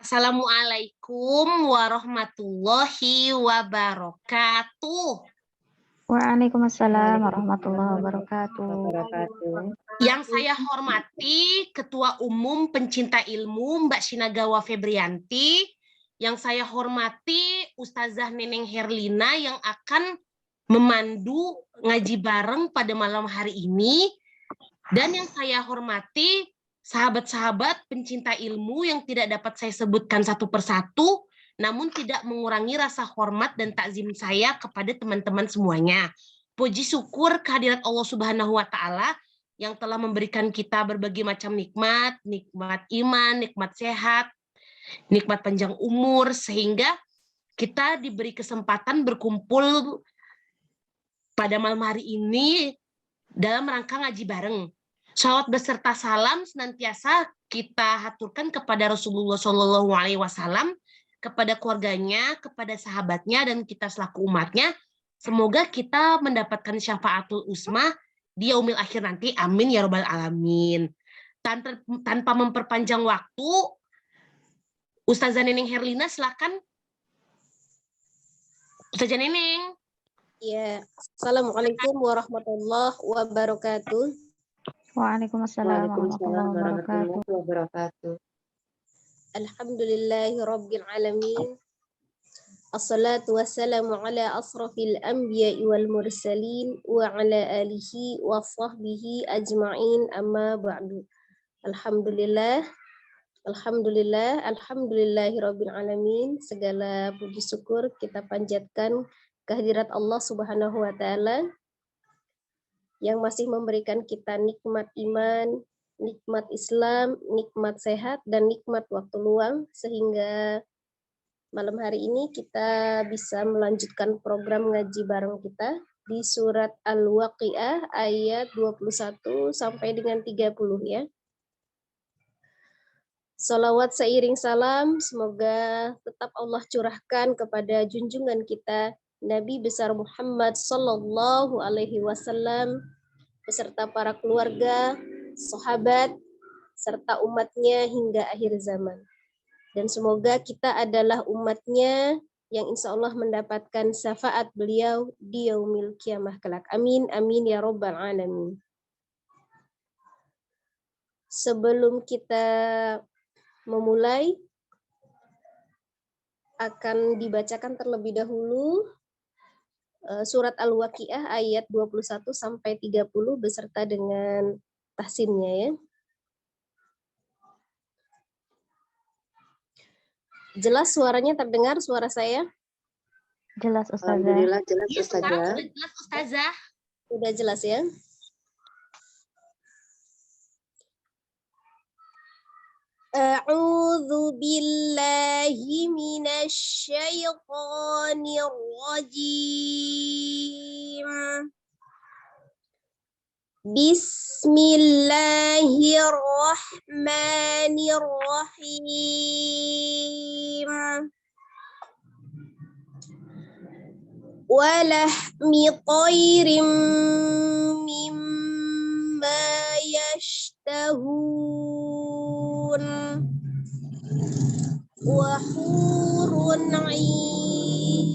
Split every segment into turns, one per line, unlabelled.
Assalamualaikum warahmatullahi wabarakatuh.
Waalaikumsalam warahmatullahi wabarakatuh.
Yang saya hormati Ketua Umum Pencinta Ilmu Mbak Shinagawa Febrianti. Yang saya hormati Ustazah Neneng Herlina yang akan memandu ngaji bareng pada malam hari ini. Dan yang saya hormati sahabat-sahabat pencinta ilmu yang tidak dapat saya sebutkan satu persatu, namun tidak mengurangi rasa hormat dan takzim saya kepada teman-teman semuanya. Puji syukur kehadirat Allah Subhanahu wa Ta'ala yang telah memberikan kita berbagai macam nikmat, nikmat iman, nikmat sehat, nikmat panjang umur, sehingga kita diberi kesempatan berkumpul pada malam hari ini dalam rangka ngaji bareng. Shalawat beserta salam senantiasa kita haturkan kepada Rasulullah SAW, kepada keluarganya, kepada sahabatnya, dan kita selaku umatnya. Semoga kita mendapatkan syafaatul usma di yaumil akhir nanti. Amin ya robbal alamin. Tanpa memperpanjang waktu, Ustazah Neneng Herlina silakan. Ustazah Neneng.
Ya, Assalamualaikum warahmatullahi wabarakatuh.
Waalaikumsalam warahmatullahi wabarakatuh.
Alhamdulillahi rabbil alamin. Assalatu wassalamu ala asrafil anbiya'i wal mursalin wa ala alihi wa sahbihi ajma'in amma ba'du. Alhamdulillahi rabbil alamin. Segala puji syukur kita panjatkan kehadirat Allah Subhanahu wa Ta'ala yang masih memberikan kita nikmat iman, nikmat Islam, nikmat sehat, dan nikmat waktu luang, sehingga malam hari ini kita bisa melanjutkan program ngaji bareng kita di surat Al-Waqiah ayat 21 sampai dengan 30 ya. Salawat seiring salam, semoga tetap Allah curahkan kepada junjungan kita Nabi besar Muhammad Sallallahu Alaihi Wasallam beserta para keluarga, sahabat, serta umatnya hingga akhir zaman. Dan semoga kita adalah umatnya yang insya Allah mendapatkan syafaat beliau di yaumil kiamah kelak. Amin, amin ya robbal alamin. Sebelum kita memulai, akan dibacakan terlebih dahulu surat Al-Waqiah ayat 21 sampai 30 beserta dengan tahsinnya ya. Jelas suaranya terdengar suara saya?
Jelas Ustazah.
Alhamdulillah jelas Ustazah.
Jelas Ustazah.
Sudah jelas ya? A'udzu billahi minasy syaithanir rajim. Bismillahirrahmanirrahim. Walahmi thayrim mimma yashtahun. Wa hurun 'ain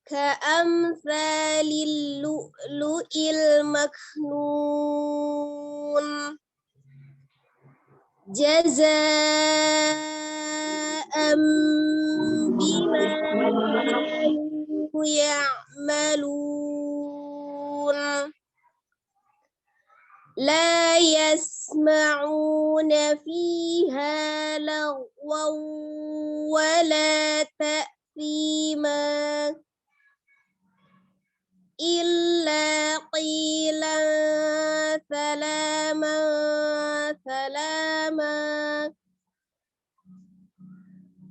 ka'amsalil lu'lu'il maknun jazaa'an bima kanu ya'malun. La yasma'una fiha lagwan wala ta'thima illa qilan salama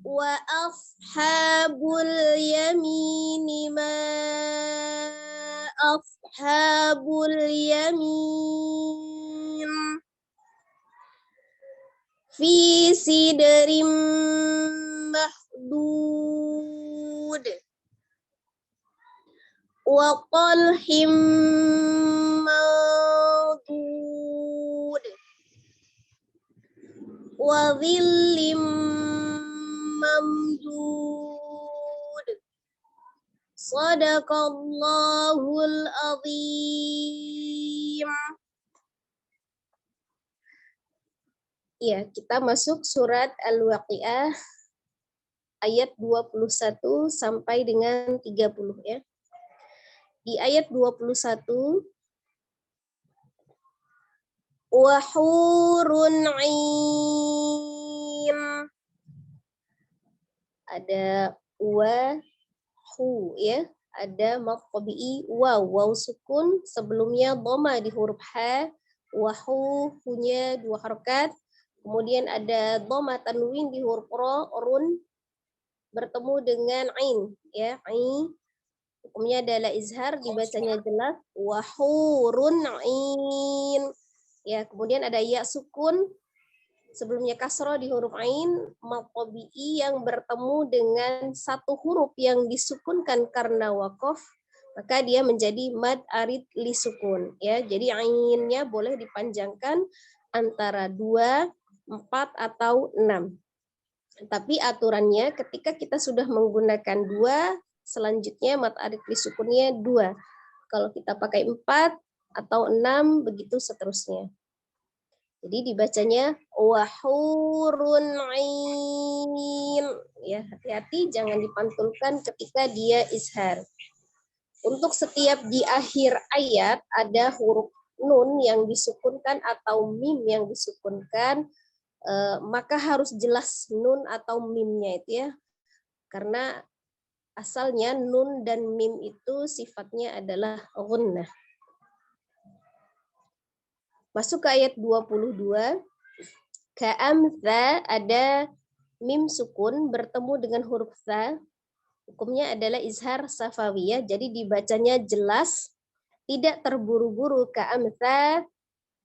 wa ashabul yamini ma ashabul yamin fi sidrim mahdud wa talhim mandud wa dhillim mamdud. Shadaqallahul azim. Ya, kita masuk surat Al-Waqiah ayat 21 sampai dengan 30 ya. Di ayat 21 wa hurun 'ain. Ada wa hu ya, ada mad tabi'i waw sukun, sebelumnya dhamma di huruf ha, wa hu punya 2 harokat. Kemudian ada dhamma tanwin di huruf ra, run bertemu dengan ain ya, ain. Hukumnya adalah izhar, dibacanya jelas wa hurun ain. Ya, kemudian ada ya sukun sebelumnya kasroh di huruf ain, mad tabi'i yang bertemu dengan satu huruf yang disukunkan karena waqaf, maka dia menjadi mad arid li sukun ya. Jadi ainnya boleh dipanjangkan antara 2, 4 atau 6. Tapi aturannya ketika kita sudah menggunakan 2, selanjutnya mad arid li sukunnya 2. Kalau kita pakai 4 atau 6, begitu seterusnya. Jadi dibacanya wa hurun 'ain. Ya, hati-hati jangan dipantulkan ketika dia izhar. Untuk setiap di akhir ayat ada huruf nun yang disukunkan atau mim yang disukunkan, maka harus jelas nun atau mimnya itu ya. Karena asalnya nun dan mim itu sifatnya adalah ghunnah. Masuk ke ayat 22. Ka'amtha, ada mim sukun bertemu dengan huruf tha. Hukumnya adalah izhar safawiyah, jadi dibacanya jelas, tidak terburu-buru ka'amtha,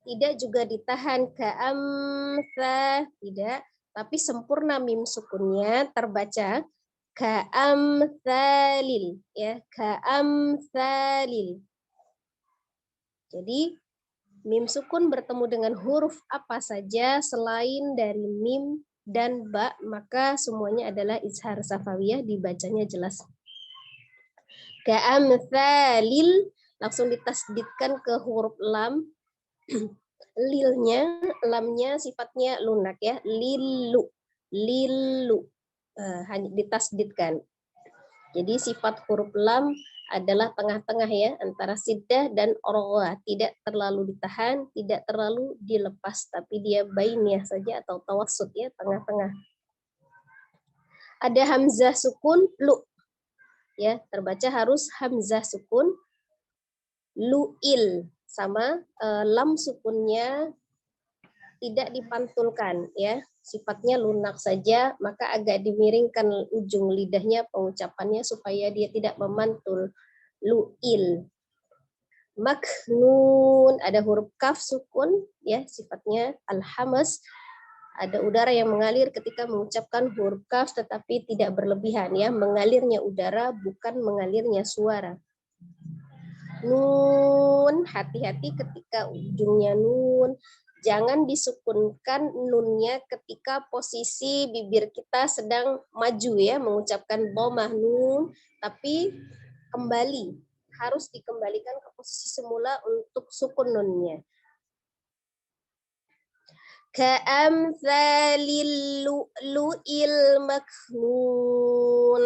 tidak juga ditahan ka'amtha, tidak, tapi sempurna mim sukunnya terbaca ka'amthalil ya, ka'amthalil. Jadi mim sukun bertemu dengan huruf apa saja selain dari mim dan ba, maka semuanya adalah izhar safawiyah, dibacanya jelas. Ka'amthalil langsung ditasdidkan ke huruf lam. Lilnya, lamnya sifatnya lunak ya, lilu, lilu, hanya ditasdidkan. Jadi sifat huruf lam adalah tengah-tengah ya, antara siddah dan orwa, tidak terlalu ditahan, tidak terlalu dilepas, tapi dia bainiyah saja atau tawassut ya, tengah-tengah. Ada hamzah sukun lu ya, terbaca harus hamzah sukun, lu'il, sama lam sukunnya tidak dipantulkan ya, sifatnya lunak saja, maka agak dimiringkan ujung lidahnya pengucapannya supaya dia tidak memantul. Lu'il. Maknun, ada huruf kaf sukun ya, sifatnya al-hamas, ada udara yang mengalir ketika mengucapkan huruf kaf tetapi tidak berlebihan ya, mengalirnya udara bukan mengalirnya suara. Nun, hati-hati ketika ujungnya nun, jangan disukunkan nunnya ketika posisi bibir kita sedang maju ya, mengucapkan dhammah nun, tapi kembali, harus dikembalikan ke posisi semula untuk sukun nunnya. Ka'amthalil lu'lu'il maknun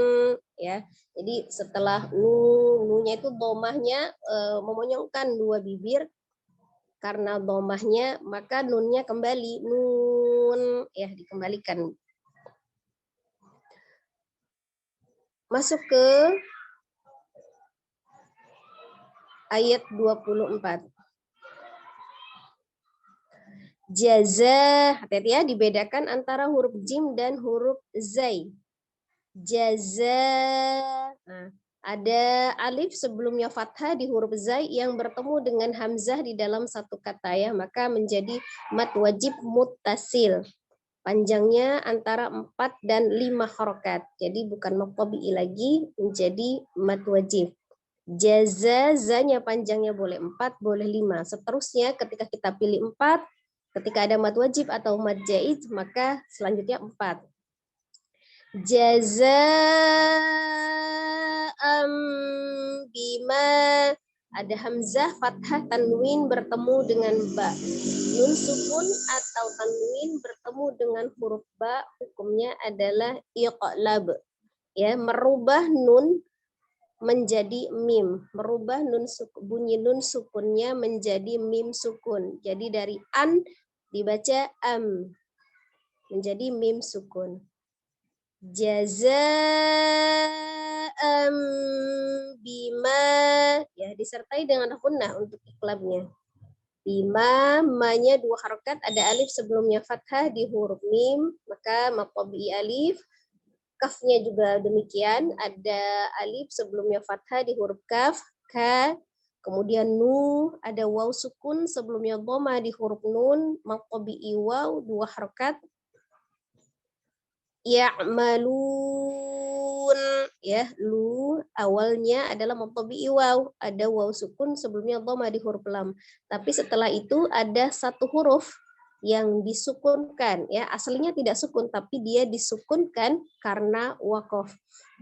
ya. Jadi setelah nunya itu dhammahnya memonyongkan 2 bibir, karena dhammahnya maka nunnya kembali nun ya, dikembalikan. Masuk ke ayat 24. Jaza, hati-hati ya, dibedakan antara huruf jim dan huruf zai. Jaza. Nah, ada alif sebelumnya fathah di huruf zai yang bertemu dengan hamzah di dalam satu kata ya, maka menjadi mad wajib muttasil. Panjangnya antara 4 dan 5 harokat. Jadi bukan mad tabi'i lagi, menjadi mad wajib. Jaza, zanya panjangnya boleh 4, boleh 5. Seterusnya ketika kita pilih 4, Ketika ada mad wajib atau mad jaiz, maka selanjutnya 4. Jazaa'am bima, ada hamzah, fathah, tanwin bertemu dengan ba. Nun sukun atau tanwin bertemu dengan huruf ba, hukumnya adalah iqlab. Ya, merubah nun menjadi mim, merubah bunyi nun sukunnya menjadi mim sukun. Jadi dari an dibaca am menjadi mim sukun. Jazaa'am bima, ya disertai dengan gunnah untuk iqlabnya. Bima, ma-nya 2 harokat, ada alif sebelumnya fathah di huruf mim, maka maqabi alif. Kafnya juga demikian, ada alif sebelumnya fathah di huruf kaf, ka. Kemudian nu, ada waw sukun sebelumnya dhamma di huruf nun, maqabi waw 2 harokat. Ya'malun, ya, lu awalnya adalah maqabi waw, ada waw sukun sebelumnya dhamma di huruf lam. Tapi setelah itu ada 1 huruf yang disukunkan, ya, aslinya tidak sukun tapi dia disukunkan karena waqaf.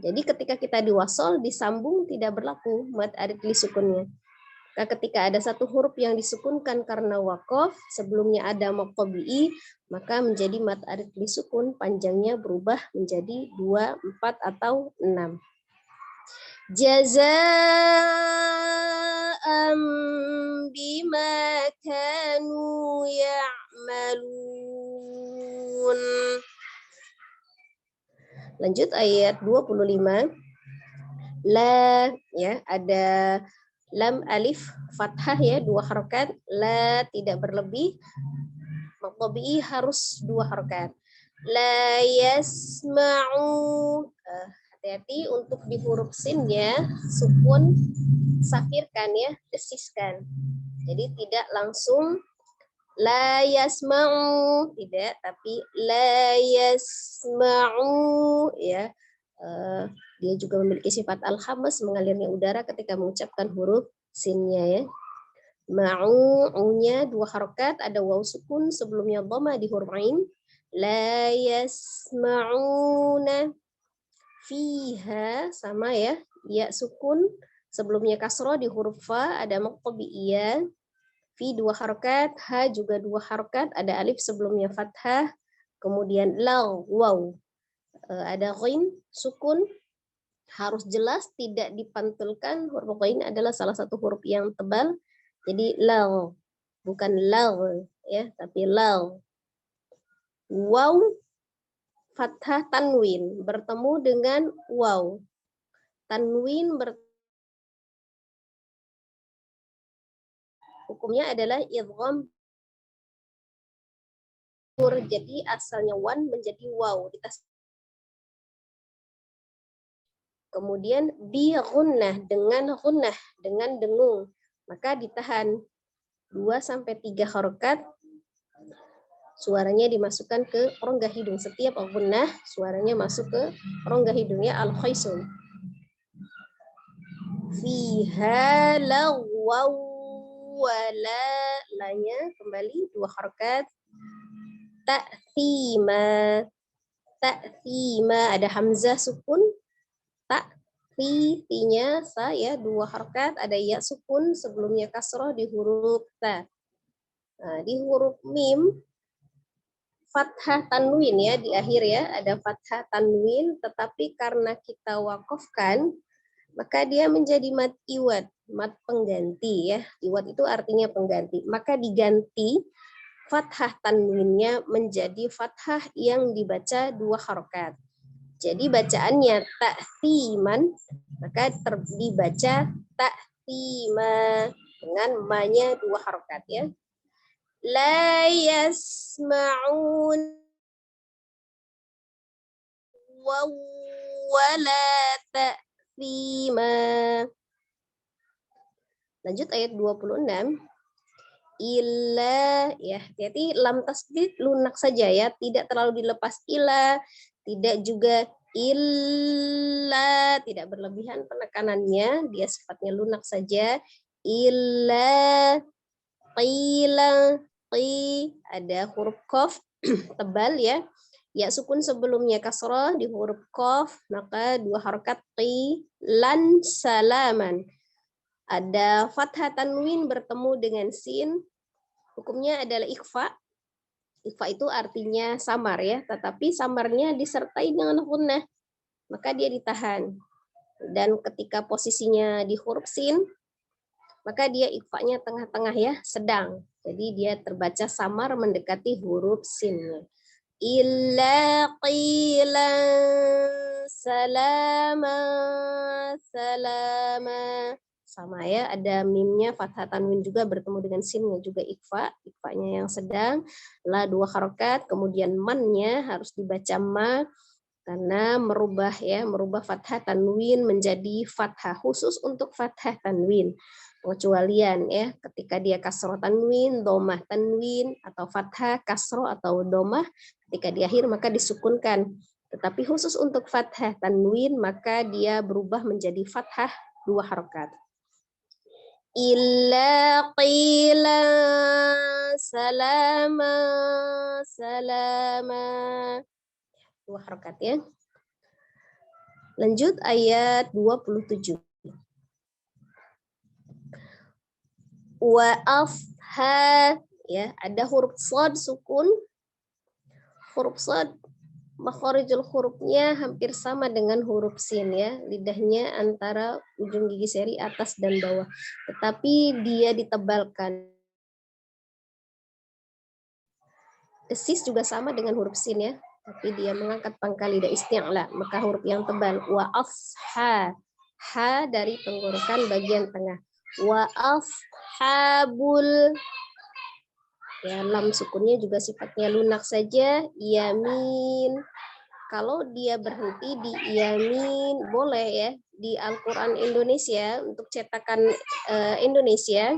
Jadi ketika kita diwasol disambung tidak berlaku mad arid li sukunnya. Nah, ketika ada 1 huruf yang disukunkan karena waqaf, sebelumnya ada maqabi, maka menjadi mad arid li sukun, panjangnya berubah menjadi 2, 4 atau 6. Jazaa'am bima kanu ya'malun. Lanjut ayat 25. La, ya, ada lam alif fathah, ya, 2 harokat, la tidak berlebih, maqabi harus 2 harokat. La yasma'u, hati-hati untuk di huruf sinnya, sukun safirkan, ya, desiskan. Jadi tidak langsung la yasma'u, tidak, tapi la yasma'u, ya. Dia juga memiliki sifat al-hamas, mengalirnya udara ketika mengucapkan huruf sinnya, ya. Ma'u, u-nya 2 harokat, ada waw sukun sebelumnya dhamma di huruf ain. La yasma'una fiha, sama, ya, ya sukun sebelumnya kasroh di huruf fa, ada maqabi iya. Fi 2 harokat, ha juga 2 harokat, ada alif sebelumnya fathah, kemudian law, waw, ada ghin sukun, harus jelas tidak dipantulkan. Huruf ghin adalah salah satu huruf yang tebal, jadi law, bukan law, ya, tapi law. Waw fathah tanwin bertemu dengan waw, tanwin hukumnya adalah idgham. Jadi asalnya wan menjadi waw, kemudian bi gunnah, dengan dengung, maka ditahan 2-3 harokat, suaranya dimasukkan ke rongga hidung. Setiap gunnah suaranya masuk ke rongga hidungnya, al-khaisun. Fiha lagwaw wala, lanya kembali 2 harokat. Ta'thima, ta'thima, ada hamzah sukun, ti-nya sa, ya, 2 harokat, ada ya sukun sebelumnya kasroh di huruf ta. Nah, di huruf mim fathah tanwin, ya, di akhir, ya, ada fathah tanwin, tetapi karena kita wakafkan maka dia menjadi mad iwad, mad pengganti, ya. Iwad itu artinya pengganti, maka diganti fathah tanwinnya menjadi fathah yang dibaca 2 harokat. Jadi bacaannya ta'thiman, maka dibaca ta'thima dengan ma-nya 2 harokat, ya. La yasma'un wala ta'thima. Lanjut ayat 26. Illa, ya, hati-hati lam tasdid lunak saja, ya, tidak terlalu dilepas. Illa, tidak juga illa, tidak berlebihan penekanannya, dia sifatnya lunak saja. Illa qila, qi, ada huruf qaf tebal ya. Ya sukun sebelumnya kasrah di huruf qaf, maka 2 harakat qi, lan salaman. Ada fathah tanwin bertemu dengan sin, hukumnya adalah ikhfa. Ikhfa itu artinya samar ya, tetapi samarnya disertai dengan gunnah, maka dia ditahan. Dan ketika posisinya di huruf sin, maka dia ikhfanya tengah-tengah ya, sedang. Jadi dia terbaca samar mendekati huruf sin. Illa qilan salama salama. Sama ya, ada mimnya fathah tanwin juga bertemu dengan sinnya juga ikhfa, ikhfanya yang sedang. La 2 harakat, kemudian mannya harus dibaca ma karena merubah fathah tanwin menjadi fathah, khusus untuk fathah tanwin. Pengecualian ya, ketika dia kasroh tanwin, domah tanwin, atau fathah, kasroh atau domah, ketika di akhir maka disukunkan. Tetapi khusus untuk fathah tanwin maka dia berubah menjadi fathah 2 harokat. Illa qila salama salama. 2 harokat ya. Lanjut ayat 27. Wa afha ya, ada huruf shad sukun. Huruf shad makharijul hurufnya hampir sama dengan huruf sin ya, lidahnya antara ujung gigi seri atas dan bawah, tetapi dia ditebalkan. Desis juga sama dengan huruf sin ya, tapi dia mengangkat pangkal lidah isti'la, maka huruf yang tebal. Wa afha, ha dari tenggorokan bagian tengah. Wa afhabul, ya lam sukunnya juga sifatnya lunak saja. Yamin, kalau dia berhenti di yamin boleh ya, di Al-Quran Indonesia untuk cetakan Indonesia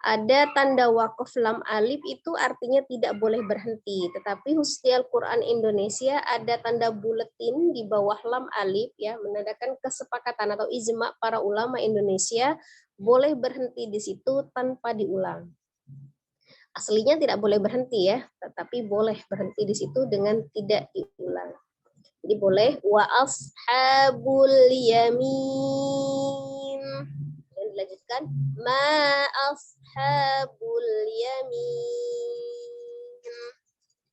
ada tanda wakaf lam alif, itu artinya tidak boleh berhenti. Tetapi khusus di Al-Quran Indonesia ada tanda buletin di bawah lam alif ya, menandakan kesepakatan atau ijma para ulama Indonesia boleh berhenti di situ tanpa diulang. Aslinya tidak boleh berhenti ya, tetapi boleh berhenti di situ dengan tidak diulang. Jadi boleh wa ashabul yamin. Dan dilanjutkan ma ashabul yamin.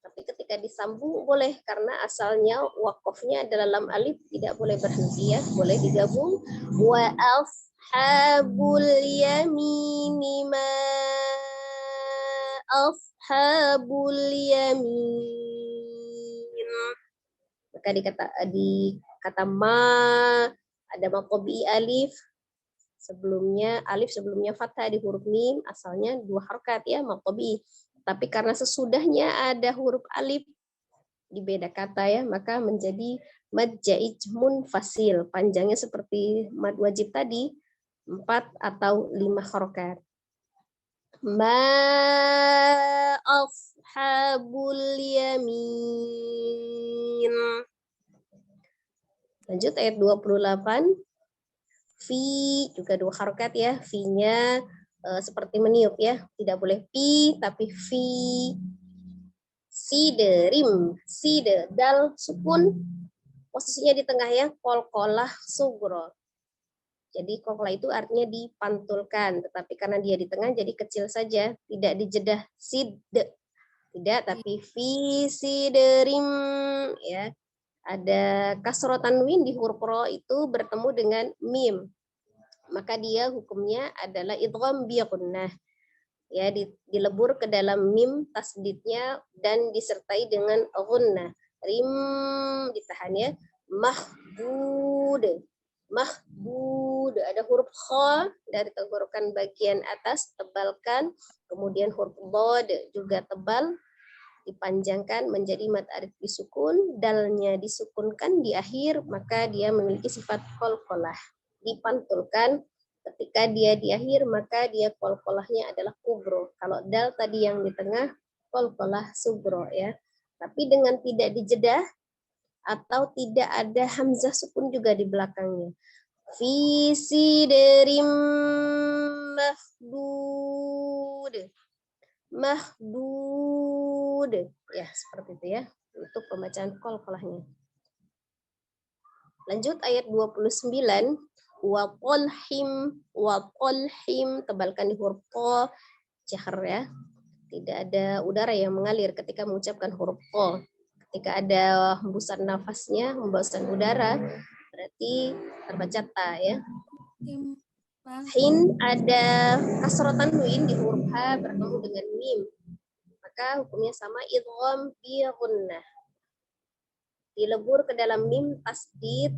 Tapi ketika disambung boleh, karena asalnya wakofnya adalah lam alif, tidak boleh berhenti ya, boleh digabung. Wa ashabul yamin ma ashabul yamin. Maka di kata ma ada maqobi alif, sebelumnya alif sebelumnya fathah di huruf mim, asalnya 2 harakat ya maqobi. Tapi karena sesudahnya ada huruf alif di beda kata ya, maka menjadi mad jaij munfasil, panjangnya seperti mad wajib tadi 4 atau 5 harakat. Ma ashabul yamin. Lanjut ayat 28. Fi juga 2 harakat ya, fi-nya seperti meniup ya, tidak boleh pi tapi fi. Siderim, side dal sukun, posisinya di tengah ya, qalqalah sugro. Jadi qalqalah itu artinya dipantulkan, tetapi karena dia di tengah jadi kecil saja, tidak dijedah sid. Tidak, tapi fi siderim ya. Ada kasroh tanwin di huruf ro itu bertemu dengan mim. Maka dia hukumnya adalah idgham bi gunnah. Ya, dilebur ke dalam mim tasdidnya dan disertai dengan gunnah. Rim ditahan ya. Mahbud. Mahbud, ada huruf kha dari tenggorokan bagian atas tebalkan, kemudian huruf dhad juga tebal dipanjangkan menjadi mad alif disukun, dalnya disukunkan di akhir, maka dia memiliki sifat qalqalah, dipantulkan. Ketika dia di akhir maka dia qalqalahnya adalah kubro. Kalau dal tadi yang di tengah qalqalah sugro ya. Tapi dengan tidak dijedah atau tidak ada hamzah sukun juga di belakangnya. Fi sidrim mahbud. mahdud. Ya, seperti itu ya. Untuk pembacaan qalqalahnya. Lanjut ayat 29. Wa qalhim, tebalkan di huruf qa, jahr ya. Tidak ada udara yang mengalir ketika mengucapkan huruf qa. Ketika ada hembusan nafasnya, hembusan udara, berarti terbaca ta ya. Hin ada kasroh tanwin di huruf ha bertemu dengan mim. Maka hukumnya sama idgham bi gunnah. Dilebur ke dalam mim tasdid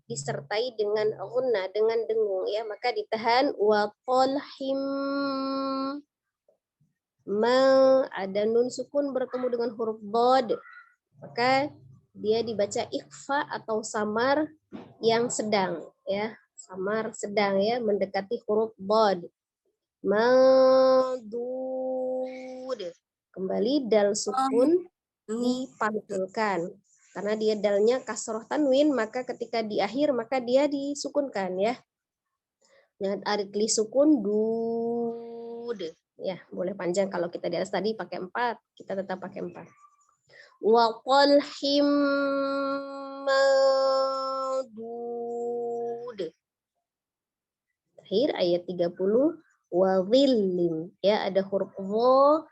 disertai dengan gunnah, dengan dengung ya, maka ditahan wa qalhim ma, ada nun sukun bertemu dengan huruf dhad, maka dia dibaca ikhfa atau samar yang sedang ya, samar sedang ya, mendekati huruf dhad. Madud, kembali dal sukun dipantulkan karena dia dalnya kasroh tanwin, maka ketika di akhir maka dia disukunkan ya. Dengan aritli sukun dud ya, boleh panjang kalau kita di atas tadi pakai 4, kita tetap pakai 4. Wa qalhim madud. Akhir ayat 30 wa dhillim ya, ada huruf dha,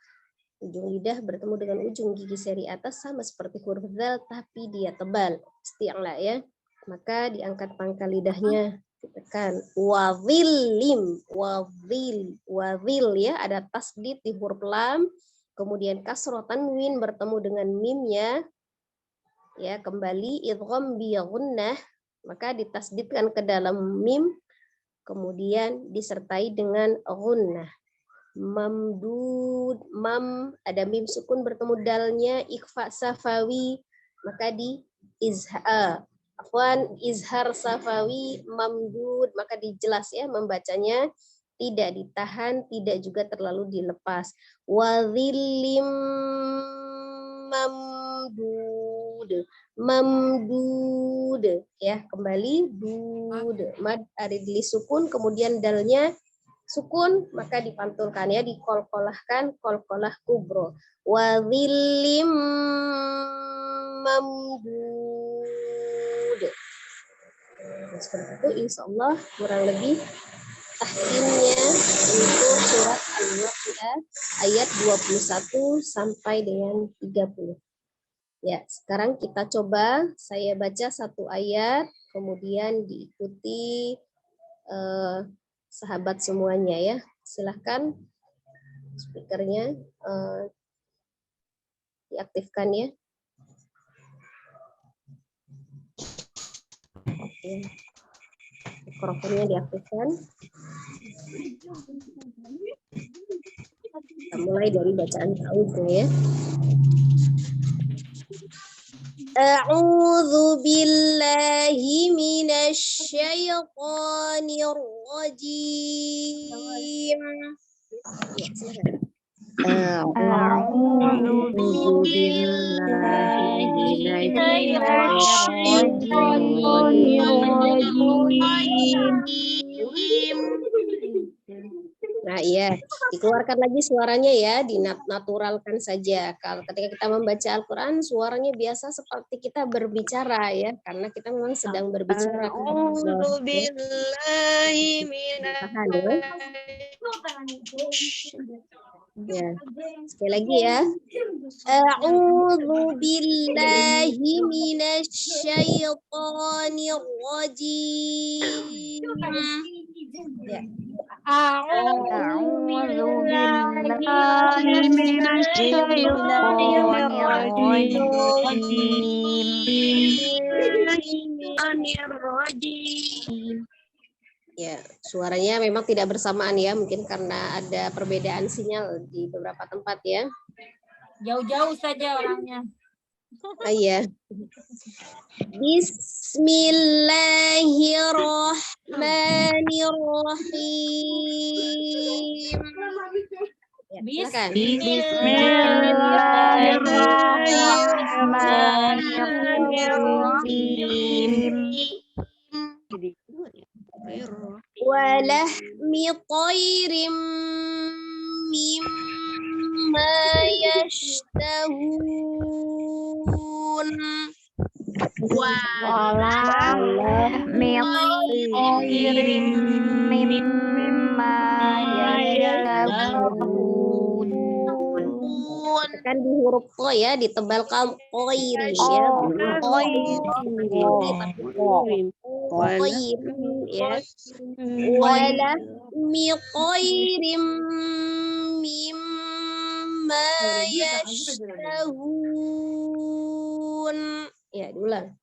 ujung lidah bertemu dengan ujung gigi seri atas sama seperti huruf dzal tapi dia tebal, isti'la ya. Maka diangkat pangkal lidahnya, ditekan wa dhillim, wa dhil ya, ada tasdid di huruf lam, kemudian kasroh tanwin bertemu dengan mimnya ya, kembali idgham bi gunnah, maka ditasdidkan ke dalam mim, kemudian disertai dengan gunnah. Mamdud, mam ada mim sukun bertemu dalnya ikhfa safawi, maka di izhar safawi mamdud, maka dijelas ya membacanya, tidak ditahan, tidak juga terlalu dilepas. Wa dhillim mamdud ya, kembali dud, mad aridli sukun, kemudian dalnya sukun, maka dipantulkan ya, dikolkolahkan kolkolah kubro. Wa dhillim mamdud. Seperti itu insyaallah kurang lebih tahsinnya untuk surat Al-Waqiah ayat 21 sampai dengan 30. Ya, sekarang kita coba saya baca satu ayat, kemudian diikuti sahabat semuanya ya. Silahkan speakernya diaktifkan ya. Oke. Mikrofonnya diaktifkan. Kita mulai dari bacaan ta'awudz ya. A'udzu billahi minasy syaithanir rajim. Ya, silakan.
A'udzu billahi minasy rajim.
Nah, iya, dikeluarkan lagi suaranya ya, dinaturalkan saja. Kalau ketika kita membaca Al-Qur'an, suaranya biasa seperti kita berbicara ya, karena kita memang sedang berbicara.
A'udzu billahi
Ya, sekali lagi ya. A'udzu billahi minasy syaithanir rajim. Ya.
A'udzu billahi minasy syaitonir rajim.
Ya, suaranya memang tidak bersamaan ya, mungkin karena ada perbedaan sinyal di beberapa tempat ya.
Jauh-jauh saja orangnya.
Iya. Bismillahirrahmanirrahim. Ya, silakan.
Bismillahirrahmanirrahim.
Walahmi thairim mimma مما يشتهون Tekan di huruf ko ya, ditebalkan koirin ya. Koirin ya. Wala mi koirim mimma yashtahun. Ya, diulang.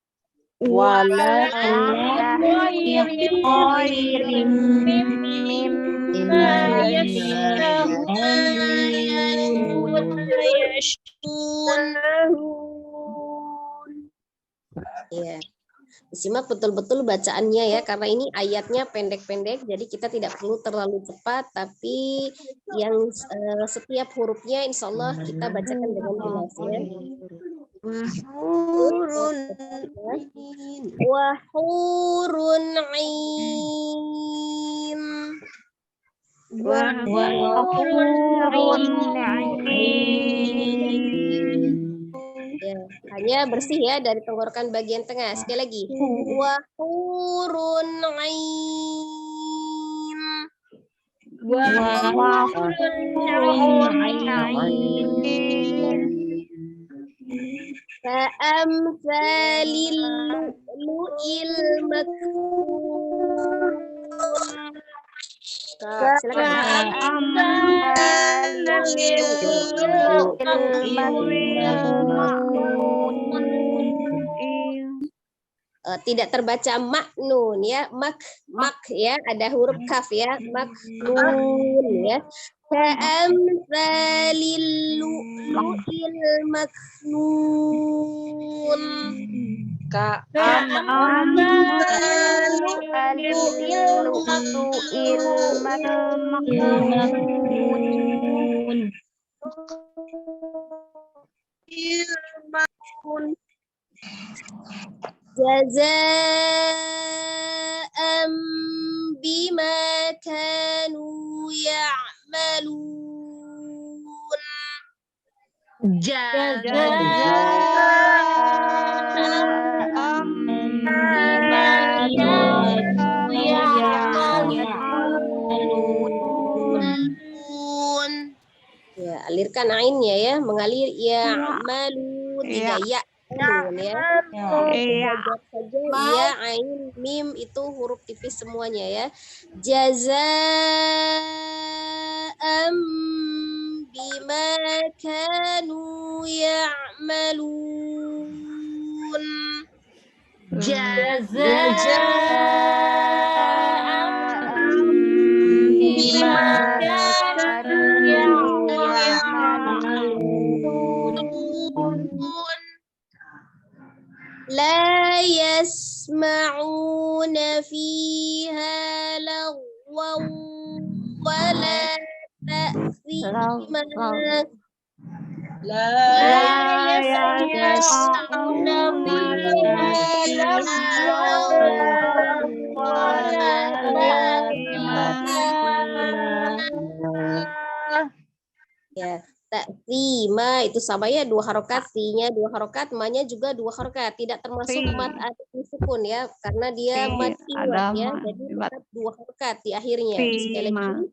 Ya, disimak betul-betul bacaannya ya, karena ini ayatnya pendek-pendek, jadi kita tidak perlu terlalu cepat, tapi yang setiap hurufnya insya Allah kita bacakan dengan jelas ya. Wahurun ain. Ya, hanya bersih ya dari tenggorokan bagian tengah. Sekali lagi. Wahurun ain. Ka'amsalil lu'lu'il maknun. Tidak terbaca maknun ya, mak ya, ada huruf kaf ya, maknun ya. Ka'amsalil lu'lu'il maknun. Jazaa'an bima kanu ya'malun. Ya, alirkan ainnya ya, mengalir ya'malun, tiga ya. Ya. Saja ya, ain, mim itu huruf tipis semuanya ya. Jazaa'an bima kanu ya'malun. La yasma'una fiha lagwan wala ta'thima. La yasma'una fiha lagwan wala ta'thima. Ya, ta'zima itu sama ya, 2 harokat, si-nya 2 harokat, ma-nya juga 2 harokat, tidak termasuk mat atau sukun ya, karena dia mat iwat ya, jadi tetap 2 harokat di akhirnya. Sekali lagi.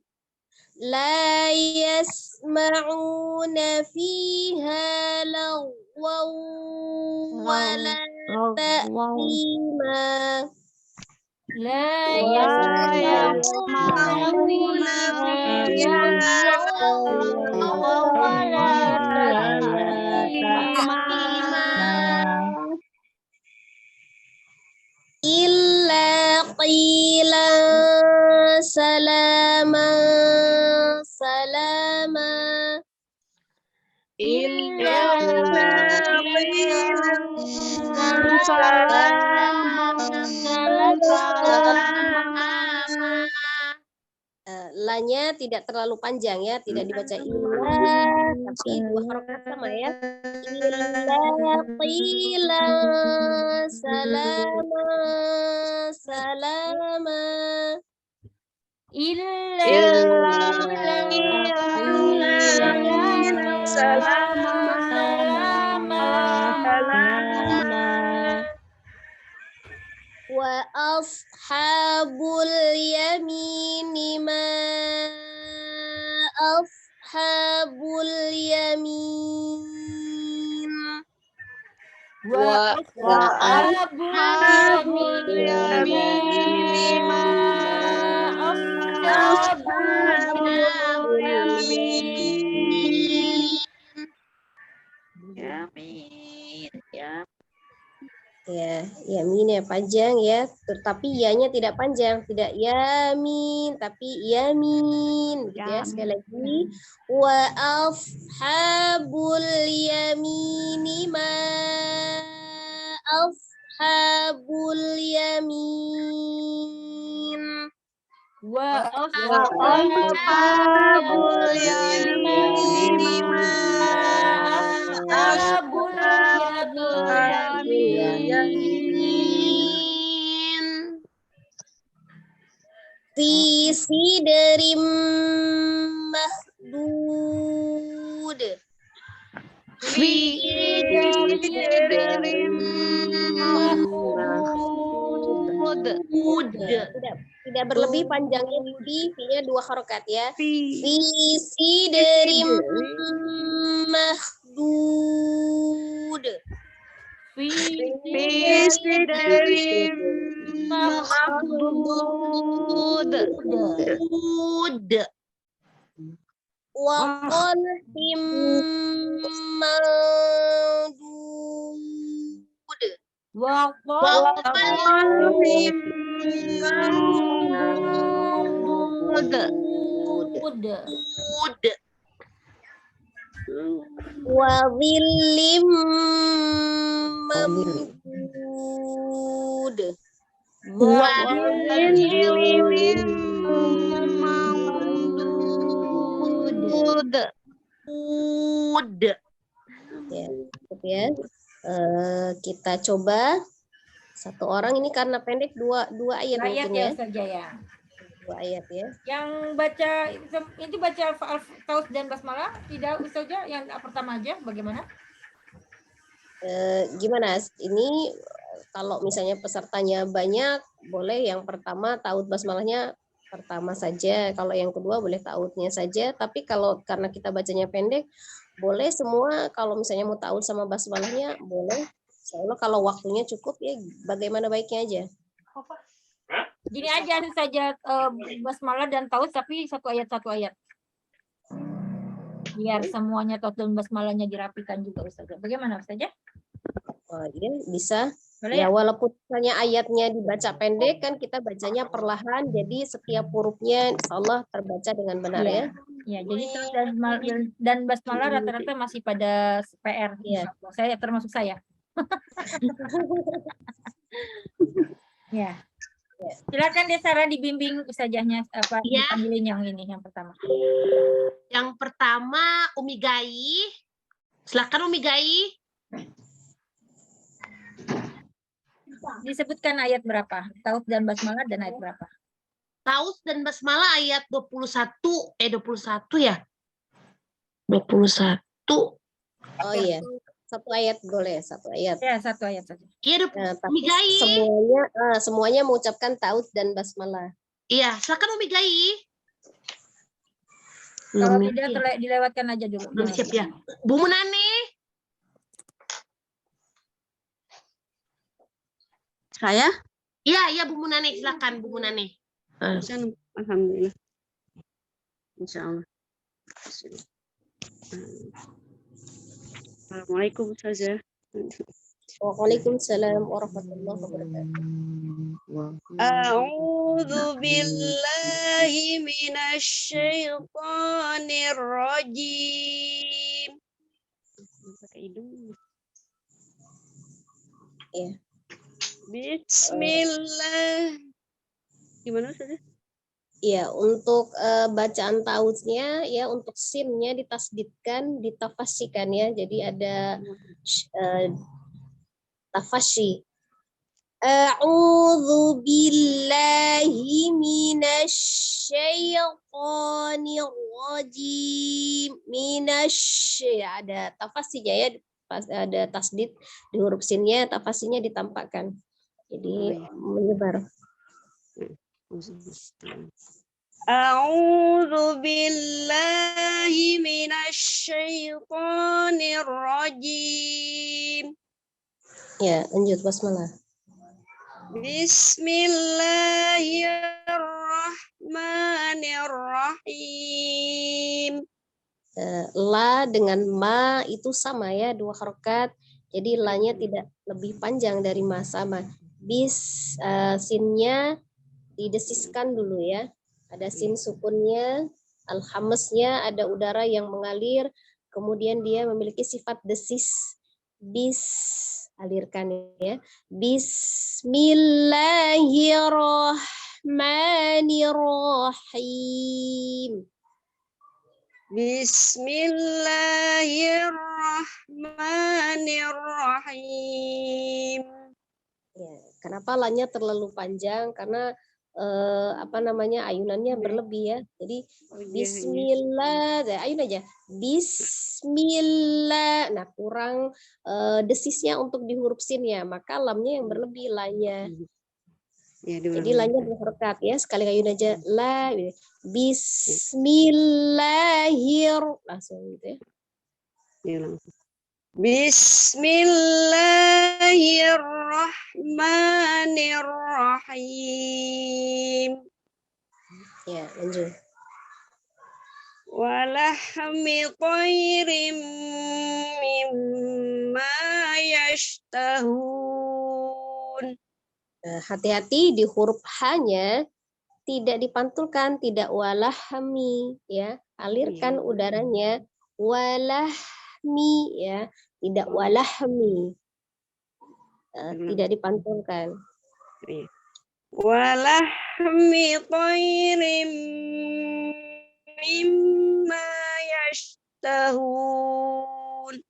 La yasma'una fiha lagwan wala ta'zima. La yasma'una fiha illa qilan salaman salama. Illa qilan salaman salama. La-nya tidak terlalu panjang ya, tidak dibaca illa, tapi 2 harokat sama ya. Illa qilan salama salama. Wa ashabul yamini ma ashabul yamin.
Wa ashabul yamini ma ashabul yamin. Yamin.
Ya, yamin ya panjang ya, tetapi ya-nya tidak panjang, tidak yamin, tapi yamin, gitu ya. Sekali lagi, wa ashabul yamini ma ashabul yamin.
Wa
ashabul
yamini ma ashabul yamin.
Fi sidrim mahdud.
fi
Tidak berlebih panjangnya fi-nya 2 harokat ya. Fi sidrim mahdud.
Fi
sidrim
mahdud.
Wa qalbim mamdud.
Wa
qalbim
Wa dhillim mamdud.
Wa
Ya, cukup ya. Kita coba satu orang ini karena pendek dua ayat
ayat
mungkin
ya
ya.
Ustazah ya.
2 ayat ya.
Yang baca itu baca Taus dan Basmalah tidak Ustazah, yang pertama aja bagaimana?
Gimana? Ini kalau misalnya pesertanya banyak, boleh yang pertama taut basmalahnya pertama saja. Kalau yang kedua boleh tautnya saja. Tapi kalau karena kita bacanya pendek, boleh semua. Kalau misalnya mau taut sama basmalahnya, boleh. Soalnya kalau waktunya cukup ya, bagaimana baiknya aja.
Gini aja saja Basmalah dan Taus tapi satu ayat. Biar semuanya Taus dan Basmalahnya dirapikan juga Ustazah. Bagaimana Ustazah?
Oh, iya, bisa.
Boleh
Ya,
ya?
walaupun misalnya ayatnya dibaca pendek, kan kita bacanya perlahan, jadi setiap hurufnya insya Allah terbaca dengan benar ya.
Ya, jadi Taus dan Basmalah rata-rata masih pada PR.
Iya.
Saya termasuk saya. Ya. Silakan Desara dibimbing Ustazahnya apa
Ya.
dipanggilin yang ini yang pertama.
Yang pertama Umi Gai. Silakan Umi Gai.
Disebutkan ayat berapa? Taus dan Basmalah dan ayat berapa?
Taus dan Basmalah ayat 21 ya. 21.
Oh iya, satu ayat boleh, satu ayat.
Ya, satu ayat saja.
Iya,
Nah,
Umi
tapi
Gai.
semuanya mengucapkan taut dan basmalah.
Iya, silakan Umi Gai.
Kalau tidak dilewatkan aja dulu.
Belum siap ya. Bu Munane.
saya
Iya, Bu Munane, silakan Bu Munane.
alhamdulillah insyaallah. Assalamualaikum Ustazah.
Waalaikumsalam warahmatullahi wabarakatuh.
A'udzu billahi minasyaitonir rajim. Pakai hidung.
Ya.
Bismillah. Gimana Ustazah?
Ya, untuk bacaan tautnya ya, untuk sinnya ditasdidkan, ditafasikan ya. Jadi ada tafasyi. A'udzu billahi minasyaitonir rajim. Ada tafasinya ya, ada tasdid di huruf sinnya, tafasinya ditampakkan. Jadi menyebar. A'udzu billahi minasyaitonir rajim. Ya, lanjut basmalah. Bismillahirrahmanirrahim. La dengan ma itu sama ya, 2 harokat. Jadi la-nya tidak lebih panjang dari ma, sama. Sinnya didesiskan dulu ya. Ada sin sukunnya, alhamesnya, ada udara yang mengalir. Kemudian dia memiliki sifat desis. Alirkan ya. Bismillahirrahmanirrahim. Bismillahirrahmanirrahim. Ya, kenapa la-nya terlalu panjang? Karena ayunannya berlebih ya. Jadi bismillah, ayun aja. Bismillah. Nah, kurang desisnya untuk di huruf sinnya, maka lamnya yang berlebih, la-nya. Ya, jadi la-nya 2 harokat ya. Sekali ayun aja, la. Langsung gitu ya. Ya, langsung. Bismillahirrahmanirrahim. Ya, lanjut. Walahmi thayrim mimma yashtahun. Hati-hati di huruf H-nya tidak dipantulkan, tidak walahmi ya. Alirkan udaranya, walahmi ya. Tidak walahmi, tidak dipantulkan. Walahmi thayrim mimma yashtahun.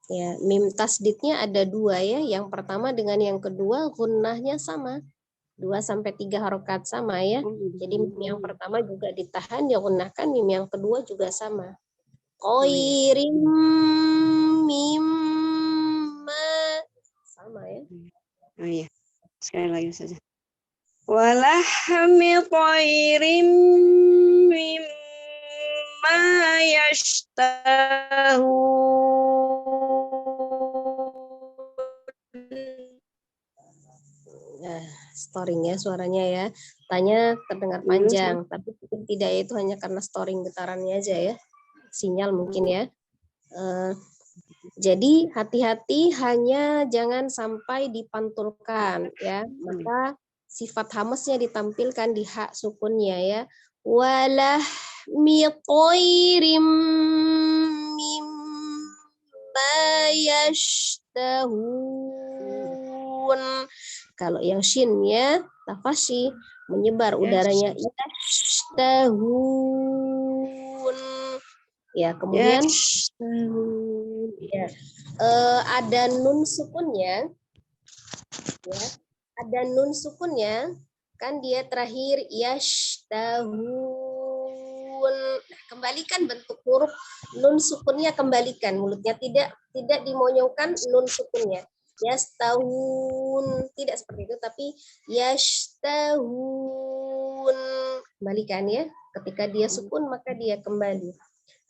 Ya, mim tasdidnya ada 2 ya. Yang pertama dengan yang kedua gunnahnya sama. 2-3 harokat sama ya. Jadi mim yang pertama juga ditahan, ya gunnahkan, mim yang kedua juga sama. Khairim mimma sama ya. Oh iya. Sekali lagi saja. Walahmi thayrim mimma yashtahun. Nah, storing ya suaranya ya. Tanya terdengar panjang, tapi tidak, itu hanya karena storing getarannya aja ya. Sinyal mungkin ya. Jadi hati-hati, hanya jangan sampai dipantulkan ya. Maka sifat hamesnya ditampilkan di hak sukunnya ya. Walahmi thayrim mimma yashtahun. Kalau yang shinnya tafasyi, menyebar udaranya, yashtahun. Ya, kemudian ya, ada nun sukunnya, ya, ada nun sukunnya, kan dia terakhir yashtahun. Nah, kembalikan bentuk huruf nun sukunnya, kembalikan mulutnya, tidak dimonyongkan nun sukunnya. Yastahun, tidak seperti itu, tapi yashtahun. Kembalikan ya, ketika dia sukun maka dia kembali.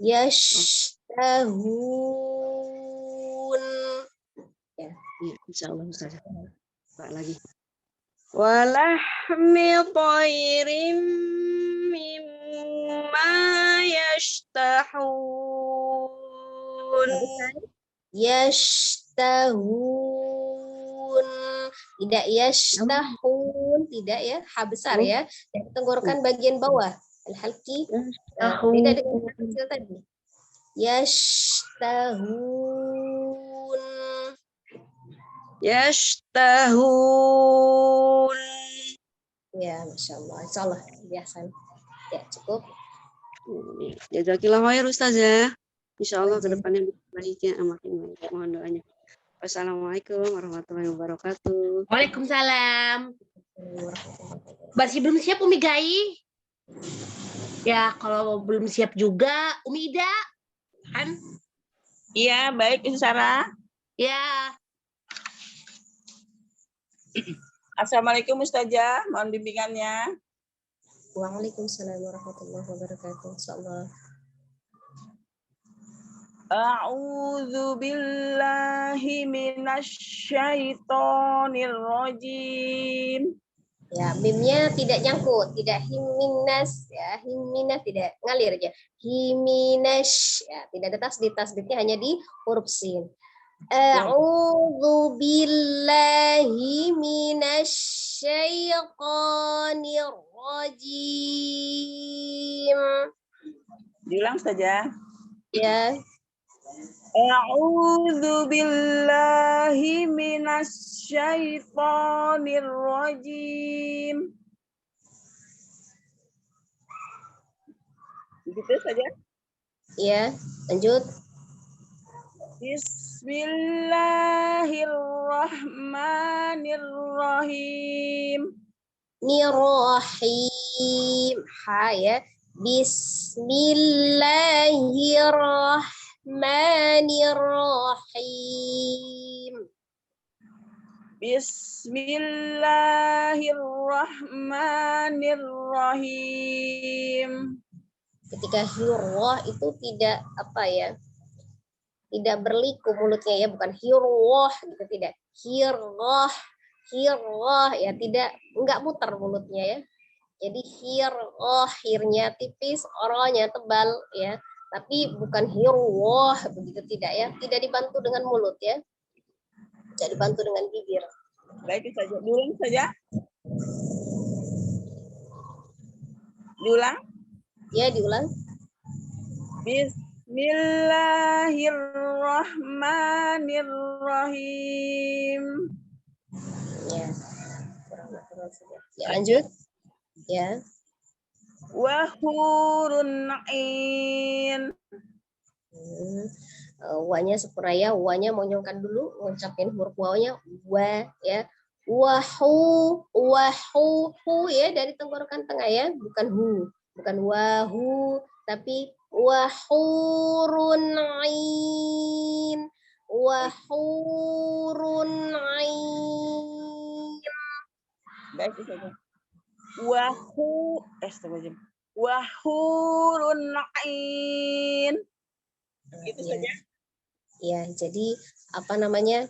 Yashtahun. Ya, insyaallah Ustaz. Pak lagi. Walahmi thayrim mimma yashtahun. Yashtahun. Tidak yashtahun, tidak ya, ha besar ya. Dan tenggorokan bagian bawah. Al-halqi beda dengan kecil tadi. Yashtahun. Yashtahun. Ya, Masya Allah. Insya Allah biasa. Ya, cukup. Jazakillah khair Ustazah. Insya Allah ke depannya baiknya makin baik. Mohon doanya.
Wassalamualaikum warahmatullahi wabarakatuh.
Waalaikumsalam. Masih belum siap Umi Gai? Ya, kalau belum siap juga Umi Ida. Kan?
Iya, baik Ibu Sarah.
Ya.
Assalamualaikum Ustazah, mohon bimbingannya.
Waalaikumsalam warahmatullahi wabarakatuh. Insyaallah.
A'udzu billahi minasyaitonir rajim.
Ya, mimnya tidak nyangkut, tidak himinas ya, himinas tidak ngalir aja. Himinas ya, tidak ada tasdid, tasdidnya hanya di huruf sin. A'udzu billahi minasyaitonir rajim.
Diulang saja.
Ya.
A'udzu billahi minasyaitonir rajim. Begitu saja.
Ya, lanjut.
Bismillahirrahmanirrahim.
Nirrahim. Ha ya. Bismillahirrahmanirrahim.
Bismillahirrahmanirrahim.
Ketika hirwah itu tidak apa ya? Tidak berliku mulutnya ya, bukan hirwah gitu, tidak. Hirwah, hirwah ya, tidak, enggak muter mulutnya ya. Jadi hirwah, hirnya tipis, oronya tebal ya. Tapi bukan hirwah begitu, tidak ya. Tidak dibantu dengan mulut ya. Tidak dibantu dengan bibir.
Baik saja. Diulang saja. Diulang.
Ya, diulang.
Bismillahirrahmanirrahim.
Ya. Kurang natural saja. Ya, lanjut. Ya.
Wahurun ain.
Wanya sepuraya, wanya monyongkan dulu, ngucapin huruf wawanya wa ya. Wahu, wahu, hu ya, dari tenggorokan tengah ya, bukan hu, bukan wahu, tapi wahurun ain, wahurun ain.
Baik saja. Wahurun ain. Gitu
Ya.
saja.
Ya, jadi apa namanya?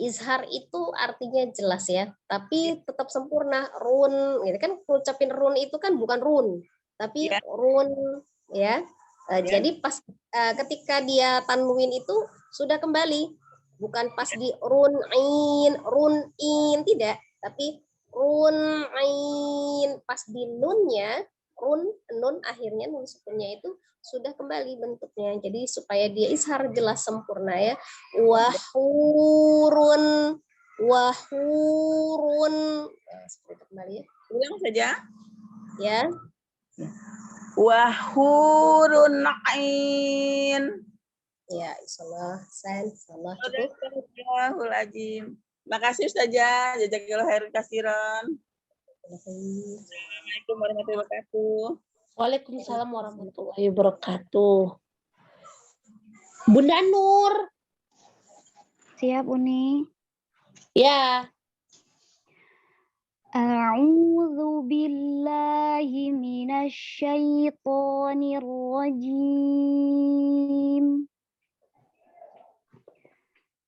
Izhar itu artinya jelas ya, tapi tetap sempurna. Run, gitu kan, ngucapin run itu kan bukan run, tapi
Ya.
run ya. Jadi pas ketika dia tanwin itu sudah kembali, bukan pas di run in tidak, tapi run ain, pas di nunnya nun akhirnya nun sukunnya itu sudah kembali bentuknya. Jadi supaya dia izhar jelas sempurna ya. Wahurun, wahurun. Nah, seperti itu kembali ya.
Ulang saja.
Ya.
Wahurun ain.
Ya, insyaallah. Insyaallah cukup.
Astagfirullahaladzim. Makasih Ustazah. Jazakallahu khairan katsiran. Assalamualaikum warahmatullahi wabarakatuh.
Waalaikumsalam warahmatullahi wabarakatuh. Bunda Nur.
Siap, Uni.
Ya.
A'udzu billahi minasyaitonir rajim.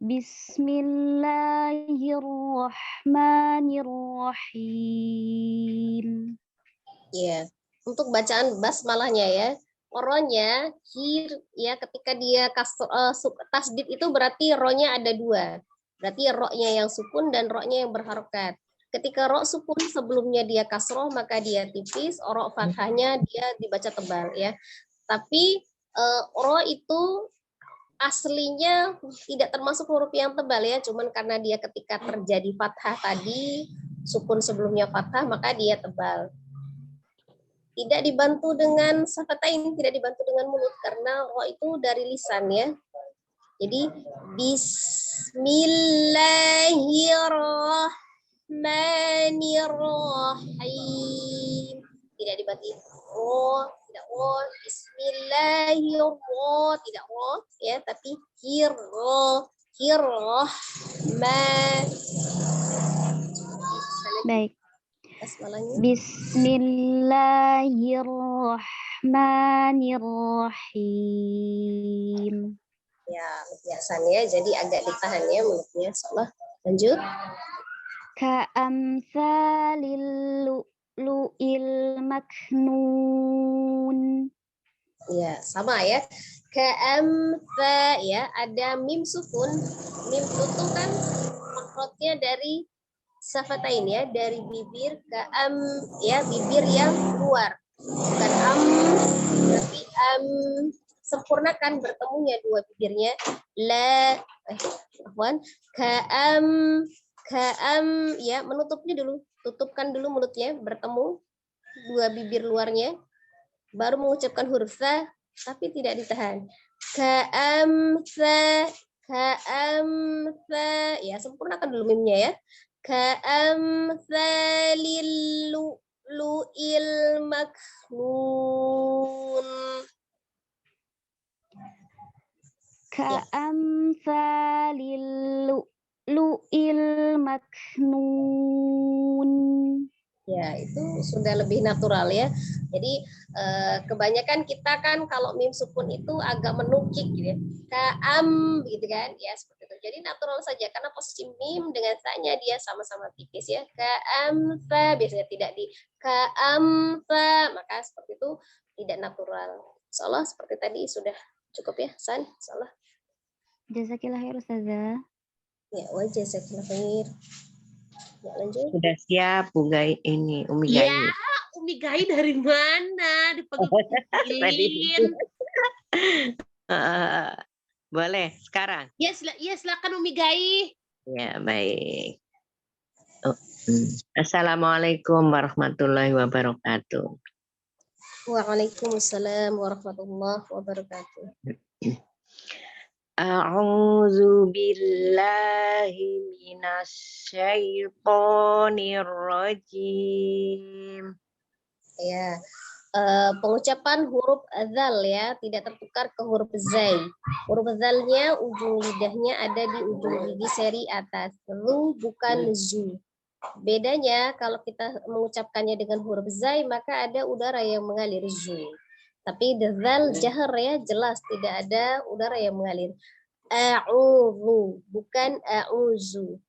Bismillahirrahmanirrahim.
Ya. Untuk bacaan basmalahnya ya, ronya hir ya, ketika dia tasdid itu berarti ronya ada dua, berarti ronya yang sukun dan ronya yang berharokat. Ketika ro sukun sebelumnya dia kasroh maka dia tipis, ro fathahnya dia dibaca tebal ya. Tapi ro itu aslinya tidak termasuk huruf yang tebal ya, cuman karena dia ketika terjadi fathah tadi, sukun sebelumnya fathah maka dia tebal. Tidak dibantu dengan syafatain, tidak dibantu dengan mulut karena ro itu dari lisan ya. Jadi Bismillahirrahmanirrahim. Tidak dibagi tidak Bismillahirrahmanirrahim, tidak ya, tapi
Baik.
Basmalahnya.
Bismillahirrahmanirrahim.
Ya, biasanya jadi agak ditahan ya mulutnya. Insyaallah. Lanjut.
Ka'amsalil lu'lu'il maknun.
Ya, sama ya. Ka'amsa ya, ada mim sukun. Mim tutup kan makrotnya dari safatain ya, dari bibir ya, bibir yang keluar. Bukan tapi sempurnakan bertemunya dua bibirnya. Ka'am ya, menutupnya dulu. Tutupkan dulu mulutnya, bertemu dua bibir luarnya. Baru mengucapkan huruf sa, tapi tidak ditahan. Ka'amsa ya, sempurnakan dulu mimnya ya. Ka'amsalil lu'lu'il maknun.
Ka'amsalil lu'lu'il maknun.
Ya, itu sudah lebih natural ya. Jadi kebanyakan kita kan kalau mim sukun itu agak menukik gitu ya. Ka'am gitu kan. Ya, seperti itu. Jadi natural saja karena posisi mim dengan sa-nya dia sama-sama tipis ya. Ka'amsa biasanya tidak di ka'amsa, maka seperti itu tidak natural. Insyaallah seperti tadi sudah cukup ya, San. Insyaallah.
Jazakillah khair Ustazah.
Ya, wajah jazakillah khair. Ya, lanjut.
Sudah siap Bu Gai ini, Umi
Ya,
Gai.
Umi Gai dari mana? Dipanggil-panggilin.
Boleh sekarang?
Ya, silakan Umi Gai.
Ya, baik. Assalamualaikum warahmatullahi wabarakatuh.
Waalaikumsalam warahmatullahi wabarakatuh.
A'udzu billahi minasyaitonir rajim.
Ya, pengucapan huruf zal ya, tidak tertukar ke huruf zai. Huruf zalnya ujung lidahnya ada di ujung gigi seri atas. Lu bukan zu. Bedanya kalau kita mengucapkannya dengan huruf zai maka ada udara yang mengalir zu. Tapi zal jahar ya, jelas tidak ada udara yang mengalir. A'udzu bukan a'uzu.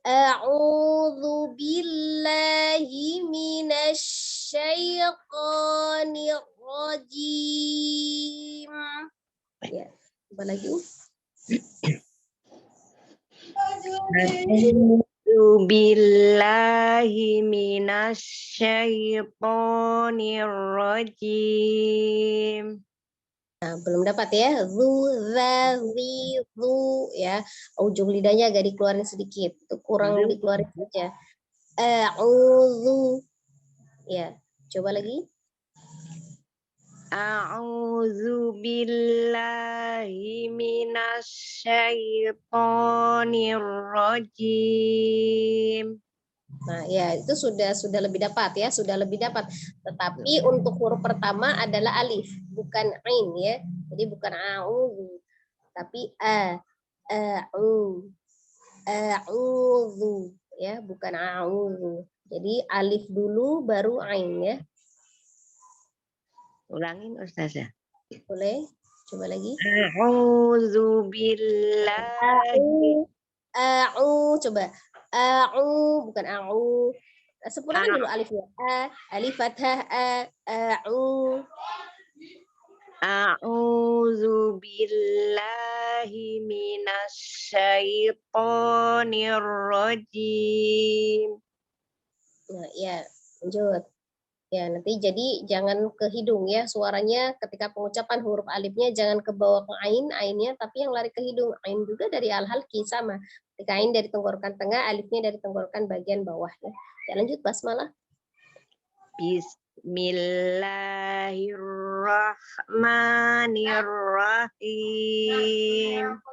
A'udzu billahi minasyaitonir rajim. Ya, coba lagi.
A'udzu billahi minasyaitonir rajim.
Nah, belum dapat ya. Zu ya. Ujung lidahnya agak dikeluarin sedikit. Itu kurang dikeluarin saja. A'udzu. Ya, coba lagi.
A'udzu billahi minasyaitonir rajim.
Nah, ya itu sudah lebih dapat ya, sudah lebih dapat. Tetapi untuk huruf pertama adalah alif, bukan ain ya. Jadi bukan a'udzu, tapi a'udzu ya, bukan a'udzu. Jadi alif dulu baru ain ya.
Ulangin Ustazah.
Boleh? Coba lagi.
A'udzu billahi.
Coba. Bukan a'u. Sempurnakan dulu alifnya. Alif fathah a'u.
A'udzu billahi minasyaitonir rajim.
Nah, ya, lanjut. Ya, nanti jadi jangan ke hidung ya, suaranya ketika pengucapan huruf alifnya jangan ke bawah ke ainnya, tapi yang lari ke hidung. Ain juga dari al-halqi sama. Ketika ain dari tenggorokan tengah, alifnya dari tenggorokan bagian bawah ya. Ya, lanjut basmalah.
Bismillahirrahmanirrahim.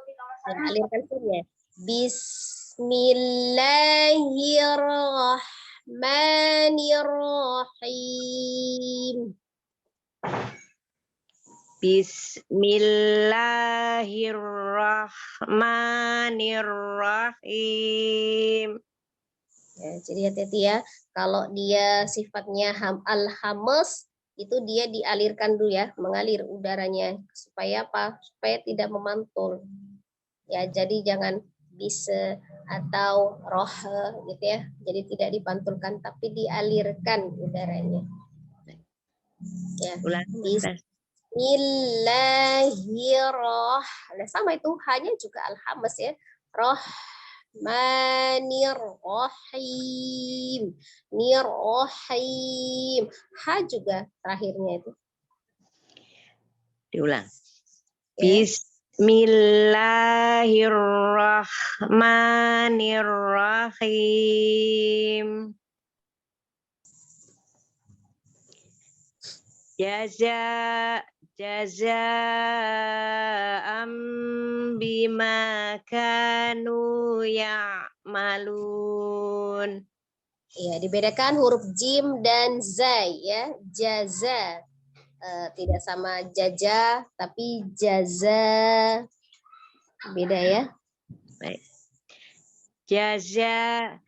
Ya, alirkan surnya. Bismillahirrahmanirrahim.
Bismillahirrahmanirrahim.
Ya, jadi hati-hati ya. Kalau dia sifatnya al-hamas, itu dia dialirkan dulu ya, mengalir udaranya. Supaya apa? Supaya tidak memantul. Ya, jadi jangan bisa atau roh gitu ya. Jadi tidak dipantulkan, tapi dialirkan udaranya. Ya,
Ulang, Ustaz.
Bismillahirrahmanirrahim. Nah, sama itu hanya juga al-hamas ya. Rahmanirrahim. Nirrahim. Ha juga terakhirnya itu.
Diulang.
Ya.
Bismillahirrahmanirrahim. Jazaa'an bima kanu ya'malun.
Ya, dibedakan huruf jim dan zai ya. Jaza tidak sama jaja tapi jaza. Beda ya.
Baik. Jazaa'an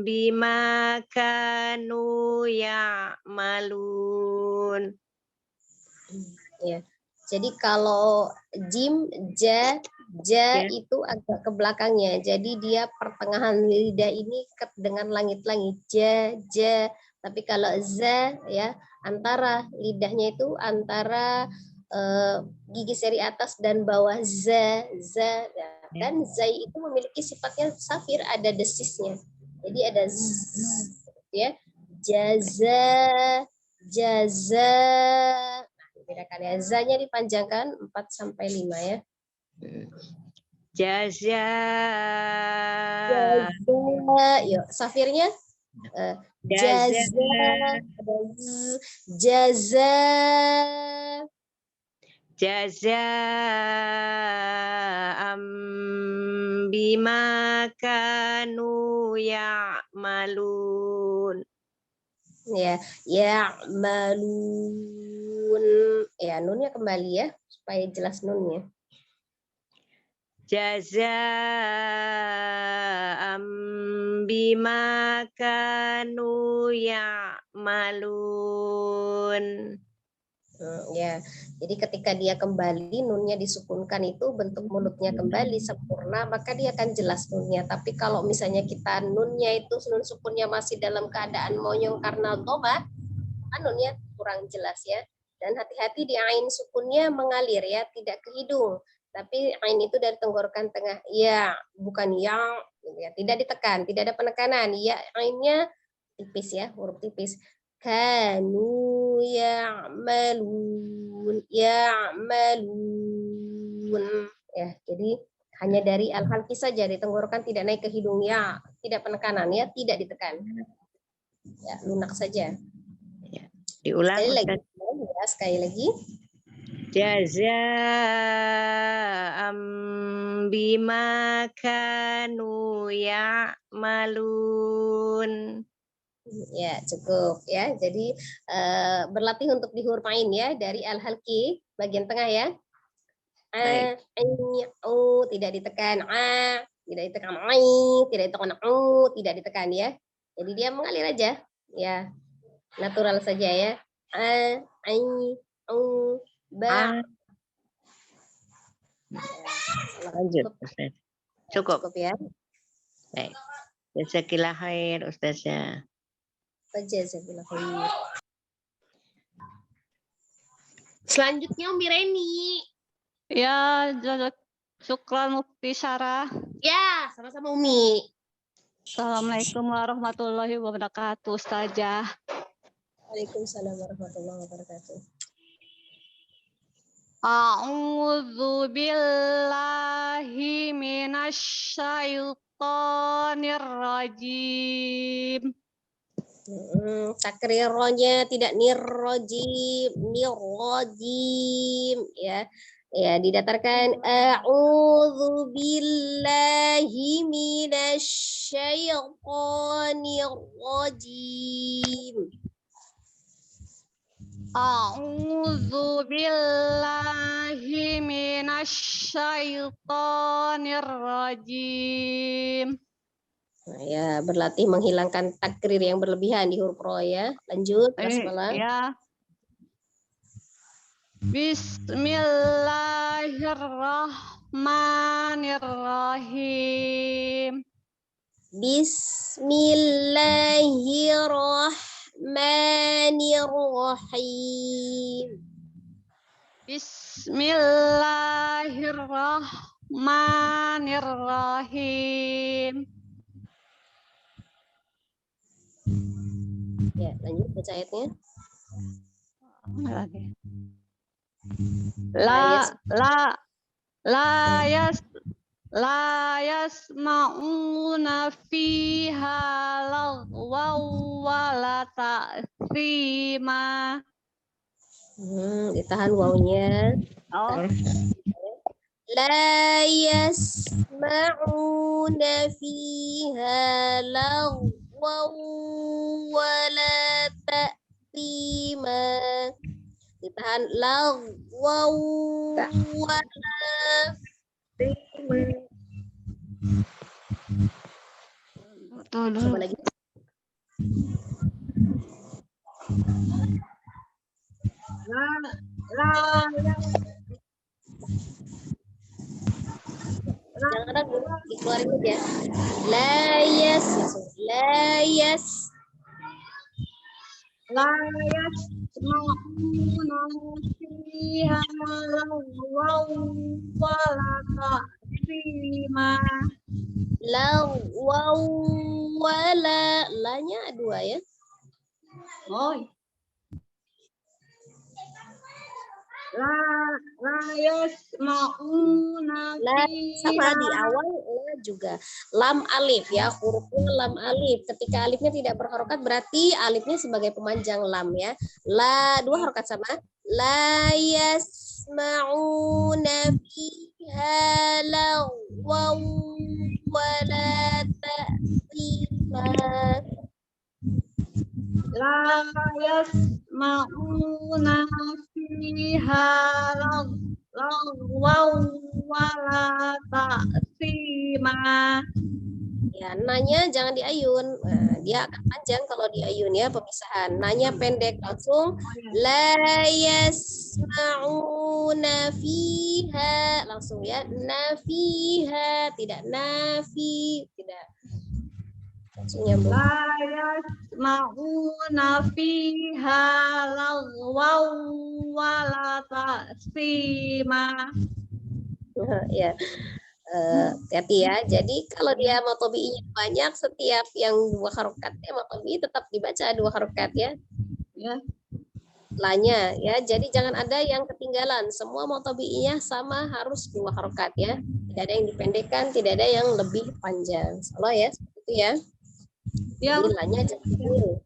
bima kanu ya'malun.
Ya. Jadi kalau jim, ja
Ya.
itu agak ke belakangnya. Jadi dia pertengahan lidah ini ikat dengan langit-langit. Ja. Tapi kalau za ya antara lidahnya itu antara gigi seri atas dan bawah za. Ya. Dan zai itu memiliki sifatnya safir, ada desisnya. Jadi ada z ya. Jaza. Bedakan ya. Za-nya dipanjangkan 4 sampai 5 ya.
Jaza.
Yuk, safirnya
Jaza.
Jaza.
Jazaa'an bima kanu ya'malun.
Ya, ya'malun. Ya, nunnya kembali ya supaya jelas nunnya.
Jazaa'an bima kanu ya'malun.
Ya, jadi ketika dia kembali, nunnya disukunkan itu bentuk mulutnya kembali sempurna, maka dia akan jelas nunnya. Tapi kalau misalnya kita nunnya itu nun sukunnya masih dalam keadaan monyong karena dhamma, nunnya kurang jelas ya. Dan hati-hati di ain sukunnya mengalir ya, tidak ke hidung. Tapi ain itu dari tenggorokan tengah, ya, bukan yang, ya, tidak ditekan, tidak ada penekanan. Ya, ainnya tipis ya, huruf tipis. Kanu ya'malun. Ya, jadi hanya dari al-halqi saja, di tenggorokan tidak naik ke hidung ya, tidak penekanan ya, tidak ditekan. Ya, lunak saja.
Diulang.
Sekali lagi.
Jazaa'an bima kanu ya'malun.
Ya, cukup ya. Jadi berlatih untuk di huruf ain ya, dari al-halqi bagian tengah ya. Tidak ditekan, tidak ditekan, tidak ditekan, tidak ditekan ya. Jadi dia mengalir aja ya, natural saja ya. Ba.
Lanjut, Ustaz. Cukup.
Cukup ya.
Baik. Jazakallah khair, Ustazah.
Jazakallah khair.
Selanjutnya Umi Reni.
Ya, syukran Mufti Sarah.
Ya, sama-sama Umi.
Assalamualaikum warahmatullahi wabarakatuh, Ustazah.
Waalaikumsalam warahmatullahi wabarakatuh.
A'udzu billahi minasy syaithanir rajim.
Takrironya tidak nirrojim, ya. Ya, didatarkan a'udzu billahi minasyaitonir rajim.
A'udzu billahi minasyaitonir rajim.
Nah, ya, berlatih menghilangkan takrir yang berlebihan di huruf ro ya. Lanjut, basmalah.
Ya. Bismillahirrahmanirrahim.
Bismillahirrahmanirrahim.
Bismillahirrahmanirrahim.
Ya, lanjut baca ayatnya.
La yasma'una fiha lagwaw wala ta'thima.
Ditahan wawunya.
Oh.
La yasma'una fiha lagwaw wala ta'thima. Ditahan lagwaw wala coba lagi. Jangan ragu, dikeluarin aja. Layas
ma'una fiha lagwaw wala ta'thima.
lagwaw wala, lanya dua ya.
Oh. La yasma'una
La sama di awal la juga lam alif ya, hurufnya lam alif. Ketika alifnya tidak berharokat berarti alifnya sebagai pemanjang lam ya. La dua harokat sama. La yasma'una fiha lagwaw wala ta'thima.
La yasma'una fiha lagwaw wala ta'thima.
Ya, nanya jangan diayun. Nah, dia akan panjang kalau diayun ya, pemisahan. Nanya pendek langsung. La yasma'una fiha. Langsung ya. Nafiha. Tidak nafi. Tidak. Langsung nyambung.
La yasma'una fiha lagwaw wala ta'thima.
Ya. Hati-hati ya. Jadi kalau dia matobi'inya banyak, setiap yang dua harokatnya matobi'i tetap dibaca dua harokat ya.
Ya.
Lanya ya. Jadi jangan ada yang ketinggalan. Semua matobi'inya sama harus dua harokat ya. Tidak ada yang dipendekkan, tidak ada yang lebih panjang. Salah ya, seperti itu ya.
Ya.
Jadi lanya jangan dulu.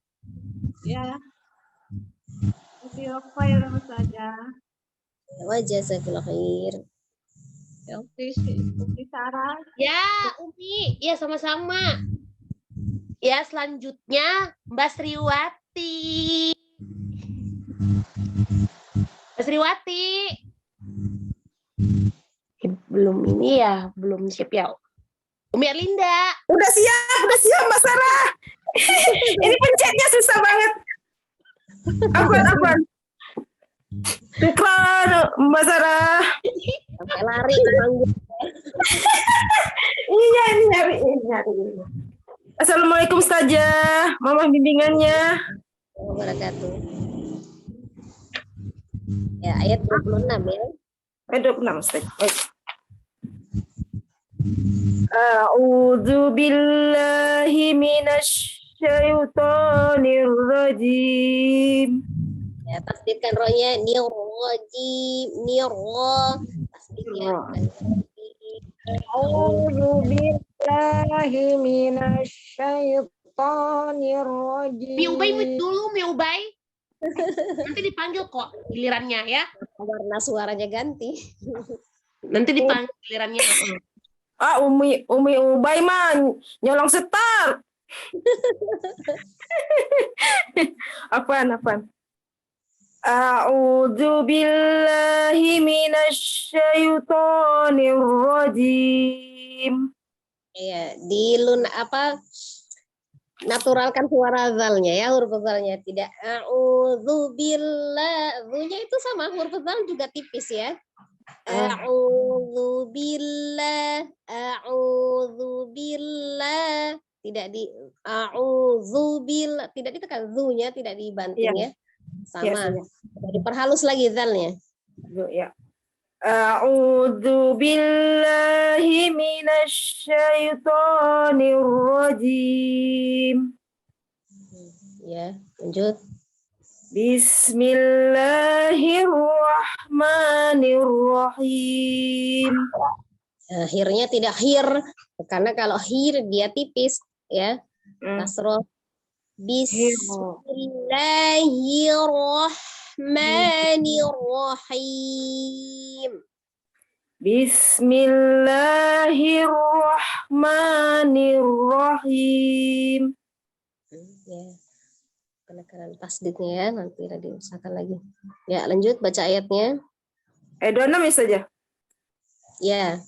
Ya. Jazakallahu saja.
Wa jazakallahu khair.
Ya, Ukti Sarah.
Ya, Umi. Ya, sama-sama. Ya, selanjutnya Mbak Sriwati. Mbak Sriwati. Belum ini ya, belum siap ya. Umi Erlinda.
Udah siap Mbak Sarah. Ini pencetnya susah banget. Apa? Iklan Mbak Sarah.
Sampai lari ke panggung.
Iya, ini nyari. Assalamualaikum Ustazah. Mama bimbingannya.
Wabarakatuh. Ya, ayat 26 ya.
Ayat 26 Ustaz. A'udzu billahi minasyaitonir rajim.
Ya, tasdidkan rohnya nirrojim, nirro. Tasdidnya.
A'udzu billahi minasyaitonir rajim.
Mi Ubay mute dulu, Mi Ubay. Nanti dipanggil kok gilirannya ya.
Warna suaranya ganti.
Nanti dipanggil gilirannya.
Umi Ubay mah nyolong setar. Apaan? A'udzu billahi minasyaitonir rajim.
Iya, naturalkan suara zalnya ya, huruf zalnya tidak a'udzubillah. Zu-nya itu sama, huruf zal juga tipis ya. A'udzubillah, a'udzubillah. Tidak di a'udzubillah, tidak ditekan, zu-nya tidak dibanting ya. Sama. Diperhalus lagi zalnya.
Ya. A'udzu billahi minasyaitonir rajim.
Ya, lanjut.
Bismillahirrahmanirrahim.
Akhirnya tidak hir, karena kalau hir dia tipis ya. Kasroh. Bismillahirrahmanirrahim.
Bismillahirrahmanirrahim.
Ya, penekanan tasdidnya ya, nanti diusahakan lagi. Ya, lanjut baca ayatnya.
26 saja.
Ya.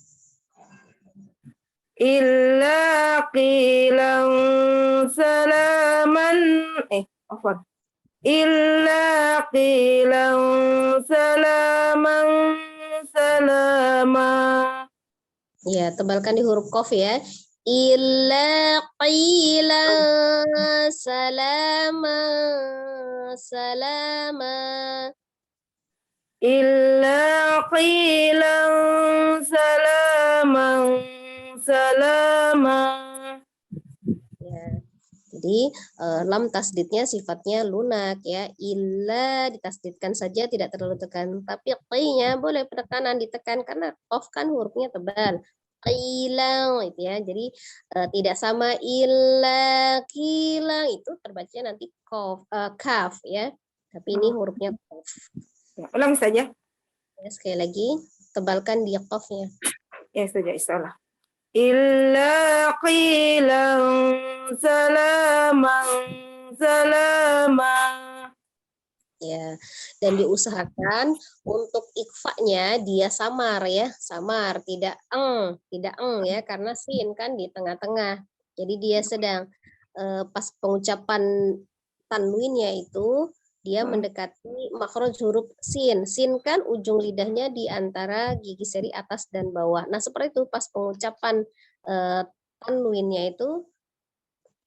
Illa qilan salaman afwan. Illa qilan salaman salama.
Ya, tebalkan di huruf qaf ya. Illa qilan salama salama.
Illa qilan salaman salama.
Ya. Jadi lam tasdidnya sifatnya lunak ya. Illa ditasdidkan saja tidak terlalu tekan. Tapi qi-nya boleh penekanan ditekan karena qaf kan hurufnya tebal. Qilang itu ya. Jadi tidak sama illa qilang itu terbacanya nanti kaf ya. Tapi ini hurufnya qaf.
Ya, ulang saja.
Ya, sekali lagi tebalkan di qafnya.
Ya saja istilah. Illa qilan salaman salama.
Ya, dan diusahakan untuk ikfanya dia samar ya, samar, tidak ya, karena sin kan di tengah-tengah. Jadi dia sedang pas pengucapan tanwinnya itu dia mendekati makhraj huruf sin. Sin kan ujung lidahnya di antara gigi seri atas dan bawah. Nah, seperti itu pas pengucapan tanwinnya itu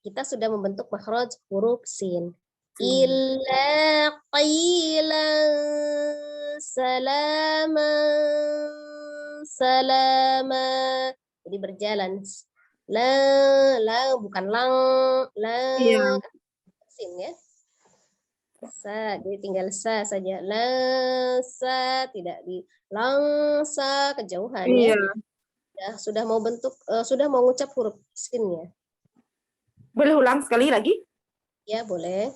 kita sudah membentuk makhraj huruf sin. Illa qilan salama. Jadi berjalan. La bukan lang, la sin ya. Sa, jadi tinggal sa saja. La sa, tidak di lang sa kejauhan ya. Ya, sudah mau bentuk sudah mau ngucap huruf sinnya.
Boleh ulang sekali lagi?
Ya, boleh.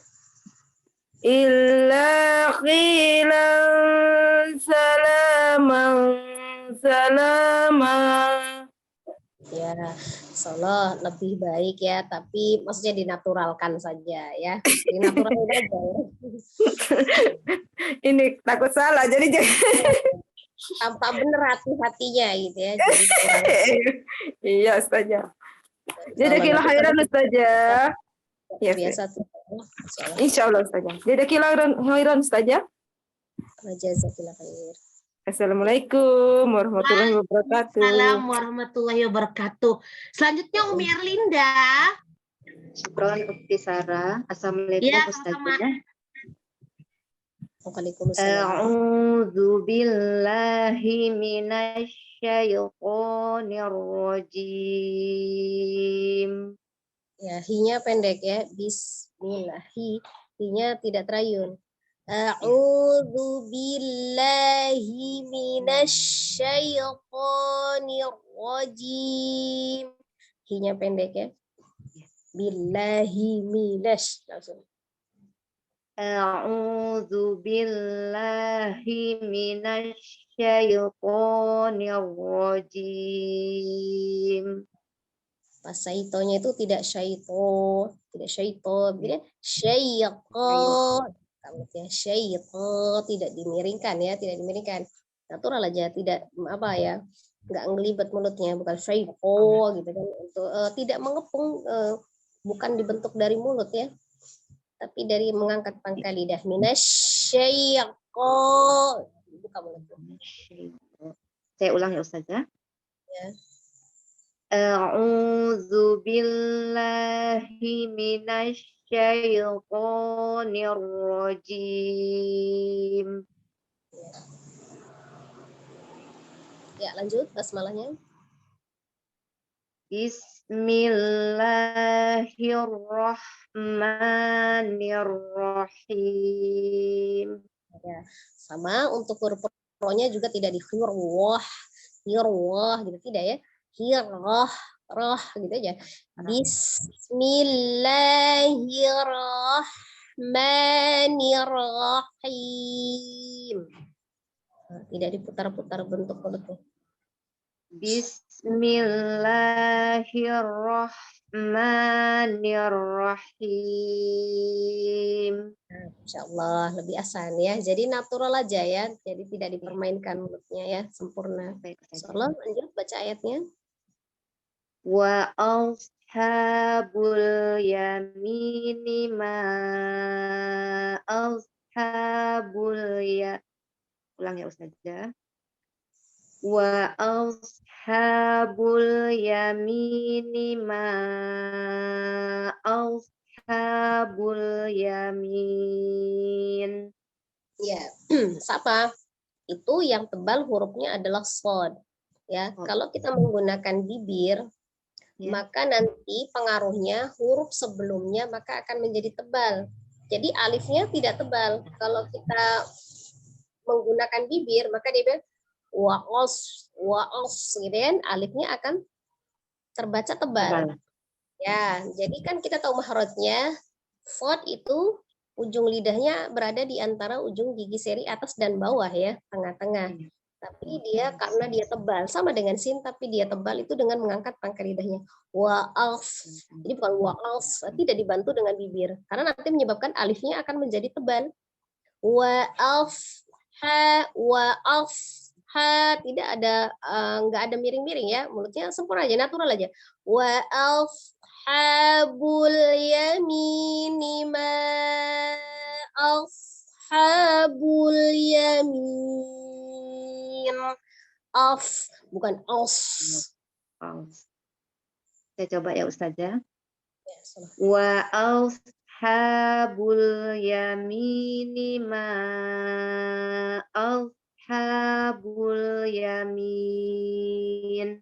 Illa qilan salaman salama.
Ya, insyaallah lebih baik ya, tapi maksudnya dinaturalkan saja ya. Dinaturalkan aja.
Ini takut salah, jadi
Tampak benar hati-hatinya gitu ya. Jadi kurang.
Iya, Ustazah. Jazakallahu khairan Ustazah. Ya,
biasa tuh.
Insyaallah Ustazah. Jazakallahu khairan Ustazah.
Jazakallahu khair.
Assalamualaikum warahmatullahi wabarakatuh.
Assalamualaikum warahmatullahi wabarakatuh. Selanjutnya Umi Erlinda.
Syukron Ukti Sarah. Assalamualaikum
Ya,
Ustazah.
Waalaikumsalam.
A'udzu billahi minasyaitonir rajim.
Ya, hi-nya pendek ya. Bismillah. Hi-nya tidak terayun. A'udzu billahi minasyaitonir rajim. Hi-nya pendek ya. Billahi minash langsung.
A'udzu billahi minasyaitonir rajim.
Pas syaitonya itu tidak syaito, tidak syaito, bila syaito, ya syaito tidak dimiringkan ya, tidak dimiringkan. Natural aja, tidak apa ya, nggak ngelibet mulutnya, bukan syaito gitu kan. Untuk tidak mengepung, bukan dibentuk dari mulut ya, tapi dari mengangkat pangkal lidah. Minasyaiko, buka mulutnya.
Saya ulang ya Ustazah.
Ya.
A'udzu billahi minasyaitonir rajim.
Ya, lanjut basmalahnya.
Bismillahirrahmanirrahim.
Ya, sama untuk huruf ro-nya juga tidak di hirwah gitu tidak ya. Hirah, roh gitu aja. Bismillahirrahmanirrahim. Tidak diputar-putar bentuk mulutnya.
Bismillahirrahmanirrahim.
Insya Allah lebih asan ya. Jadi natural aja ya. Jadi tidak dipermainkan mulutnya ya. Sempurna. Insya Allah lanjut baca ayatnya.
Wa ashabul yamini ma ashabul ya. Ulang ya Ustazah. Wa ashabul yamini ma ashabul yamin.
Ya, sama. Itu yang tebal hurufnya adalah shad. Ya, kalau kita menggunakan bibir, maka nanti pengaruhnya huruf sebelumnya maka akan menjadi tebal. Jadi alifnya tidak tebal. Kalau kita menggunakan bibir, maka dia bilang wa'os gitu kan, alifnya akan terbaca tebal. Ya, jadi kan kita tahu mahrajnya, shad itu ujung lidahnya berada di antara ujung gigi seri atas dan bawah ya, tengah-tengah. Tapi dia karena dia tebal sama dengan sin tapi dia tebal itu dengan mengangkat pangkal lidahnya. Wa'af. Jadi bukan wa'af, tidak dibantu dengan bibir karena nanti menyebabkan alifnya akan menjadi tebal. Wa'af ha wa'af ha, tidak ada nggak ada miring-miring ya, mulutnya sempurna aja, natural aja. Wa'af habul yamini ma ashabul yamin. Of, bukan os.
Saya coba ya Ustazah. Wa ashabul yamini ma ashabul yamin.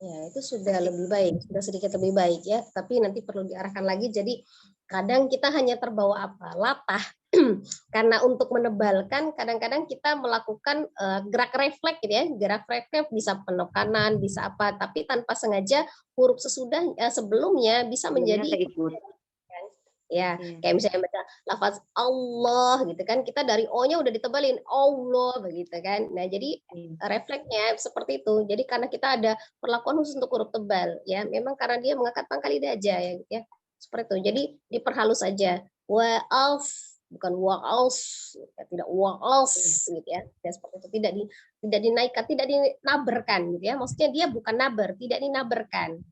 Ya, itu sudah lebih baik, sudah sedikit lebih baik ya, tapi nanti perlu diarahkan lagi. Jadi kadang kita hanya terbawa apa? Latah. Karena untuk menebalkan kadang-kadang kita melakukan gerak refleks gitu ya. Gerak refleks bisa penekanan, bisa apa, tapi tanpa sengaja huruf sesudah sebelumnya bisa menjadi ikut. Ya, kayak misalnya baca lafaz Allah gitu kan, kita dari O-nya udah ditebalin Allah begitu kan. Nah, jadi refleksnya seperti itu. Jadi karena kita ada perlakuan khusus untuk huruf tebal ya, memang karena dia mengangkat pangkal lidah aja ya gitu ya. Seperti itu. Jadi diperhalus aja. Wa'af bukan wa'af, ya, tidak wa'af gitu ya. Ya seperti itu, tidak dinaikkan, tidak dinaberkan gitu ya. Maksudnya dia bukan naber, tidak dinaberkan.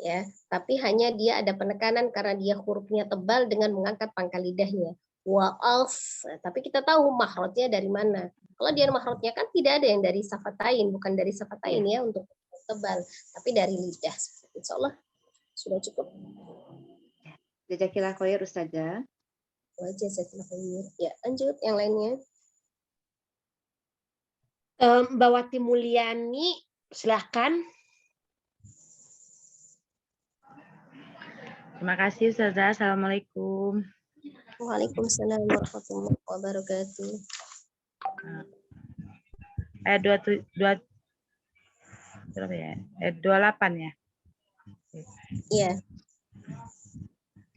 Ya, tapi hanya dia ada penekanan karena dia hurufnya tebal dengan mengangkat pangkal lidahnya. Wa'af, tapi kita tahu mahrotnya dari mana. Kalau dia mahrotnya kan tidak ada yang dari safatain, bukan dari safatain ya untuk tebal, tapi dari lidah. Insya Allah sudah cukup.
Jazakallahu khair Ustazah.
Jazakallahu khair. Ya, lanjut yang lainnya.
Mbak Wati Mulyani, silahkan.
Terima kasih Ustazah. Assalamualaikum.
Waalaikumsalam warahmatullahi wabarakatuh.
Ayat 28 ya? Ayat 28 ya?
Iya.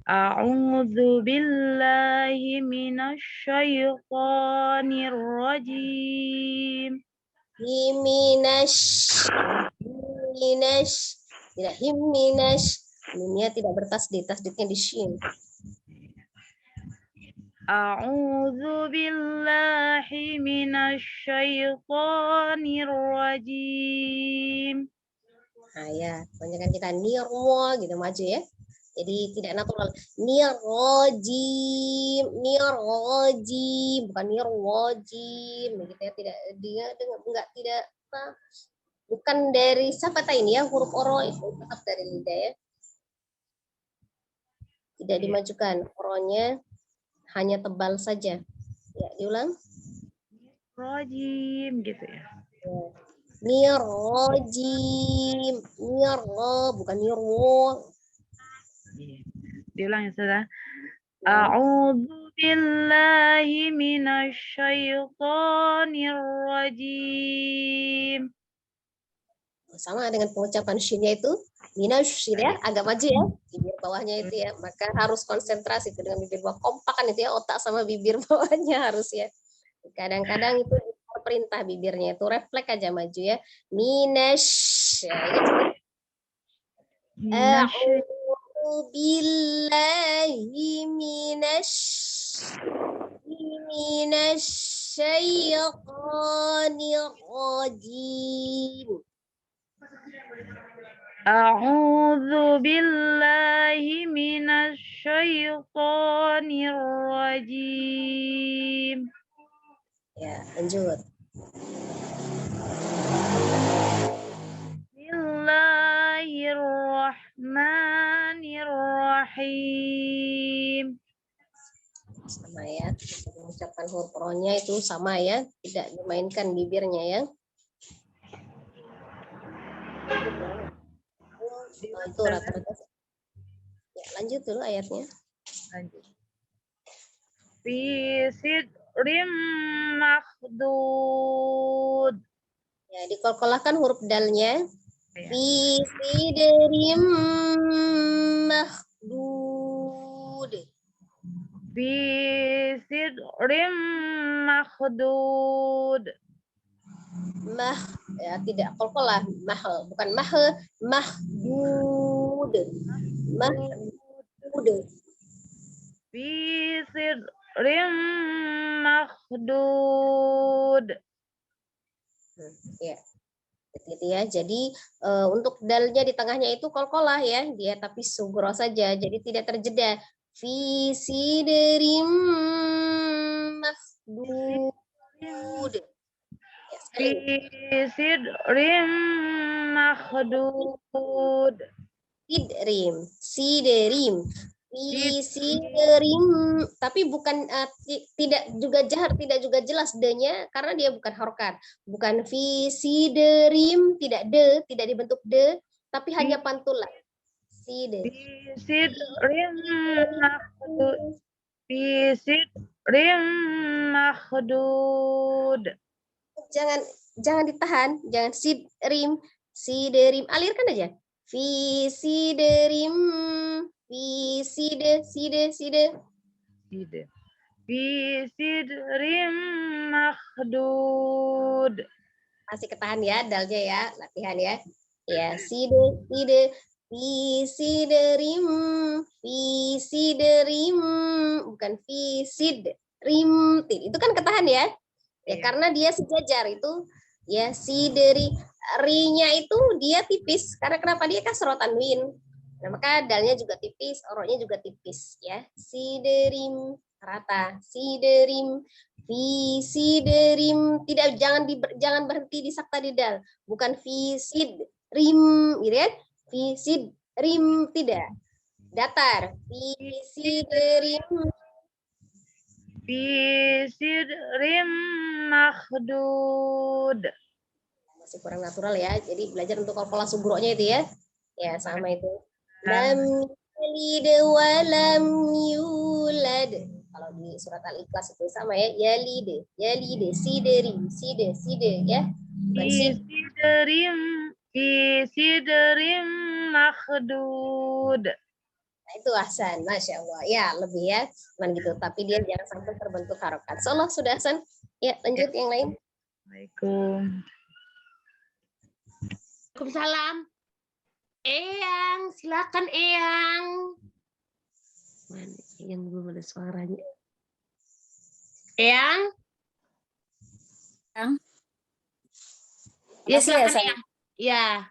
A'udzu billahi minasy syaithanir rajim.
Himinas, tidak himinas. Mimnya tidak bertasdid, tasdidnya di shin.
A'udzu billahi minasy syaithanir rajim.
Nah ya, kebanyakan kita nirwa gitu maju ya. Jadi tidak natural. Nirrojim, bukan nirwojim. Begitu ya, tidak dia enggak tidak apa, bukan dari syafatain ya, huruf oro itu tetap dari lidah ya. Tidak dimajukan, oronya hanya tebal saja. Ya, diulang.
Rajim gitu ya.
Nirrojim, bukan nirwo.
Diulang ya Ustazah. A'udzu billahi minasy syaithanir rajim.
Sama dengan pengucapan shinnya itu minasy ya, agak maju ya, bibir bawahnya itu ya, maka harus konsentrasi itu dengan bibir bawah, kompakan itu ya, otak sama bibir bawahnya harus ya. Kadang-kadang itu perintah bibirnya itu refleks aja maju ya, minasy ya, a'udzu billahi minasy syaitonir rajim.
A'udzu billahi minasy syaithanir rajim.
Ya, lanjut.
Bismillahirrahmanirrahim.
Sama ya, mengucapkan huruf ro-nya itu sama ya, tidak dimainkan bibirnya ya. Itu rata-rata. Ya, lanjut dulu ayatnya.
Lanjut. Fi sidrim makhdud.
Ya, dikolkolahkan huruf dalnya. Fi sidrim makhdud.
Fi sidrim makhdud.
Mah, ya tidak kolkolah, bukan mahdud. Mahdud.
Fi sidrim makhdud.
Ya, gitu ya. Jadi untuk dalnya di tengahnya itu kolkolah ya, dia tapi sugro saja, jadi tidak terjeda. Fi sidrim makhdud. Ya,
Fi sidrim makhdud.
Sidrim. Fi sidrim, tapi bukan tidak juga jahar, tidak juga jelas d-nya karena dia bukan harokat. Bukan fi sidrim, tidak d, tidak dibentuk d, tapi hanya pantulan.
Fi sidrim makhdud. Fi sidrim makhdud.
Jangan ditahan, jangan sidrim, alirkan aja. Fi sidrim, fi side.
Fi sidrim makhdud.
Masih ketahan ya dalnya ya, latihan ya. Ya, side. Fi sidrim, bukan fi sidrim. Itu kan ketahan ya. Ya, karena dia sejajar itu ya, sideri, ri-nya itu dia tipis. Karena kenapa? Dia kasroh tanwin. Nah, maka dalnya juga tipis, oro-nya juga tipis ya. Siderim rata, siderim, fi siderim, tidak, jangan berhenti di sakta di dal, bukan fi sidrim gitu ya. Fi sidrim tidak. Datar, fi siderim.
Fi sidrim makhdud.
Masih kurang natural ya. Jadi belajar untuk kolkolah sugro-nya itu ya. Ya, sama itu. Lam yalid wa lam yulad. Kalau di surat Al-Ikhlas itu sama ya. Yalid, sidrim ya.
Fi sidrim makhdud.
Nah, itu Hasan, Masya Allah. Ya, lebih ya. Cuman gitu. Tapi dia jangan sampai terbentuk harokat. Insyaallah sudah Hasan. Ya, lanjut yang lain.
Assalamualaikum.
Waalaikumsalam. Eyang, silakan Eyang. Mana yang belum ada suaranya? Eyang?
Eyang?
Ya,
Makasih ya,
silakan
Sayang.
Eyang. Ya.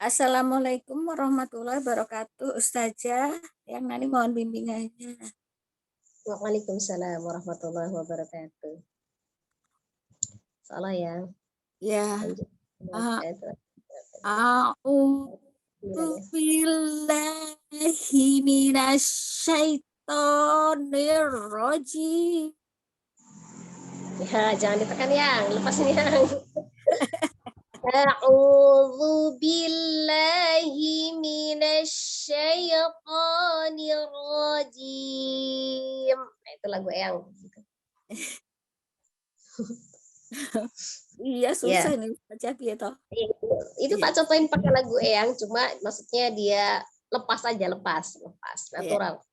Assalamualaikum warahmatullahi wabarakatuh. Ustazah, yang Nani mohon bimbingannya.
Waalaikumsalam warahmatullahi wabarakatuh. Salah ya.
Ya.
Lanjut.
A'udzu billahi minasyaitonir rajim.
Ya, jangan ditekan yang, lepasin yang. A'udzu billahi minasyaitonir rajim. Nah, itu lagu Eyang.
Iya, susah nih baca piye toh.
Itu tak contohin pakai lagu Eyang, cuma maksudnya dia lepas aja, lepas natural.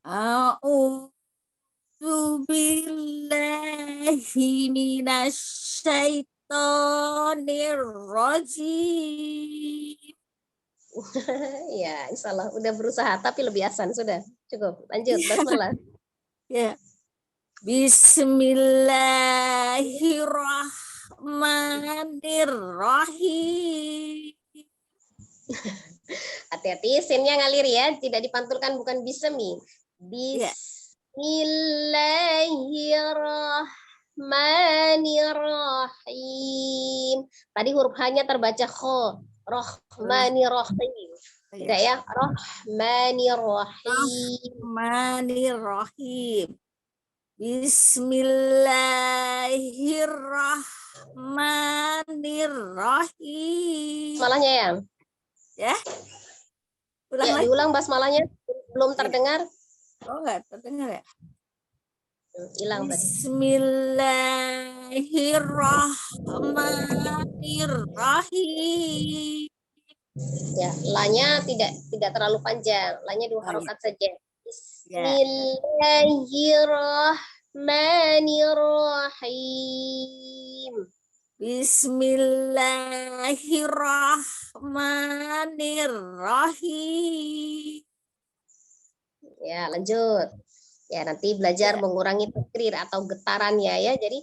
A'udzu billahi minasyaitonir rajim.
Ya, insyaallah udah berusaha tapi lebih asan sudah. Cukup. Lanjut, basmalah.
Ya. Bismillahirrahmanirrahim.
Hati-hati, sinnya ngalir ya, tidak dipantulkan, bukan bismi. Bismillahirrahmanirrahim. Tadi huruf H-nya terbaca kho. Rahmanirrahim. Tidak ya?
Rahmanirrahim. Bismillahirrahmanirrahim.
Malahnya yang?
Ya. Ulang lagi.
Diulang basmalahnya, belum terdengar.
Oh, enggak terdengar ya?
Hilang tadi.
Bismillahirrahmanirrahim.
Ya, lanya tidak terlalu panjang. Lanya dua harokat saja. Bismillahirrahmanirrahim.
Bismillahirrahmanirrahim.
Ya, lanjut. Ya, nanti belajar mengurangi takrir atau getarannya ya. Jadi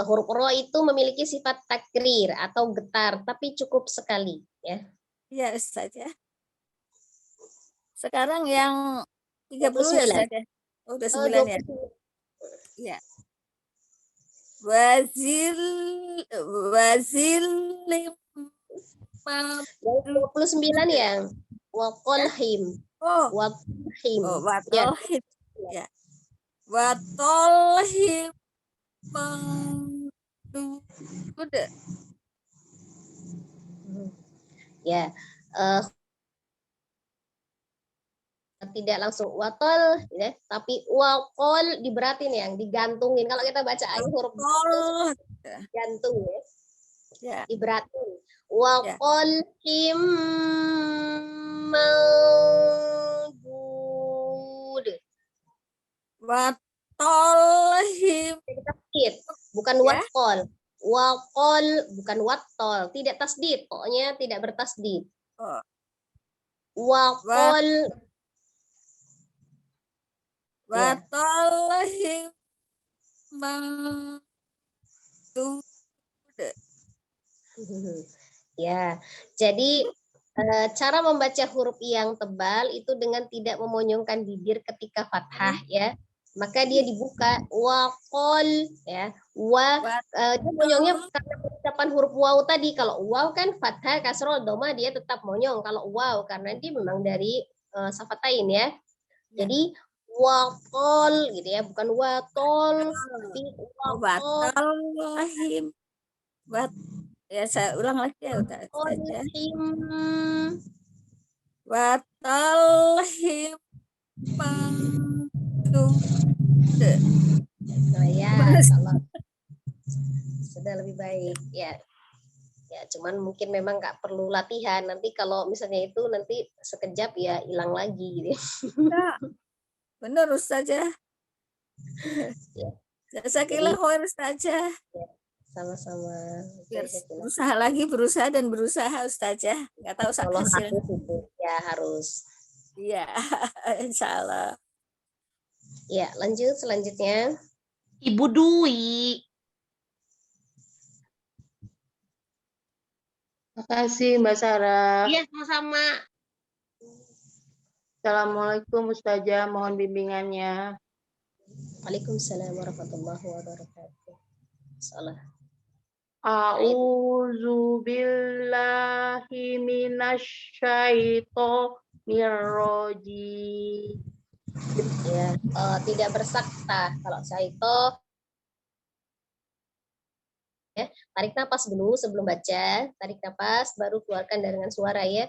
huruf ro itu memiliki sifat takrir atau getar, tapi cukup sekali ya.
Ya, Ustazah. Sekarang yang 30 ya, Ustazah. Oh, udah 9 ya. Ya. Wazil
29 yang waqalhim. Waqalhim.
Oh, watolhim. Ya. Watolhim. Udah.
Ya. Tidak langsung watol ya, tapi waqol diberatin yang digantungin. Kalau kita baca huruf gantung ya. Diberatin. Waqalhim mawdud.
Watolhim.
Bukan waqol. Waqol bukan wattol, tidak tasdid, pokoknya tidak bertasdid. Waqol
watolhim mawdud.
Ya, jadi cara membaca huruf yang tebal itu dengan tidak memonyongkan bibir ketika fathah ya. Maka dia dibuka waqol ya. Dia monyongnya karena pengucapan huruf waw tadi. Kalau waw kan fathah kasroh doma dia tetap monyong. Kalau waw karena dia memang dari safatain ya. Jadi waqol gitu ya, bukan watol tapi
watolhim. Ya, saya ulang lagi ya udah saja. Watolhim mawdud.
Nah ya, kalau sudah lebih baik ya. Ya, cuman mungkin memang nggak perlu latihan. Nanti kalau misalnya itu nanti sekejap ya hilang lagi gitu.
Ya, benar Ustazah.
Ya,
Jazakillah khair Ustazah.
ya, sama-sama.
Biar
Jazakallah.
berusaha lagi, berusaha dan berusaha Ustazah. Nggak tahu
Allah
hasilnya.
harus itu. Ya, harus.
Iya, insya Allah.
Ya, lanjut selanjutnya.
Ibu Dwi.
Makasih Mbak Sarah.
Iya, sama-sama.
Assalamualaikum Ustazah, mohon bimbingannya.
Waalaikumsalam warahmatullahi wabarakatuh. Salah.
A'udzu billahi minasyaitonir rajim.
Ya, tidak bersakta. Kalau syaito ya, tarik nafas dulu sebelum baca. Tarik nafas baru keluarkan dengan suara ya.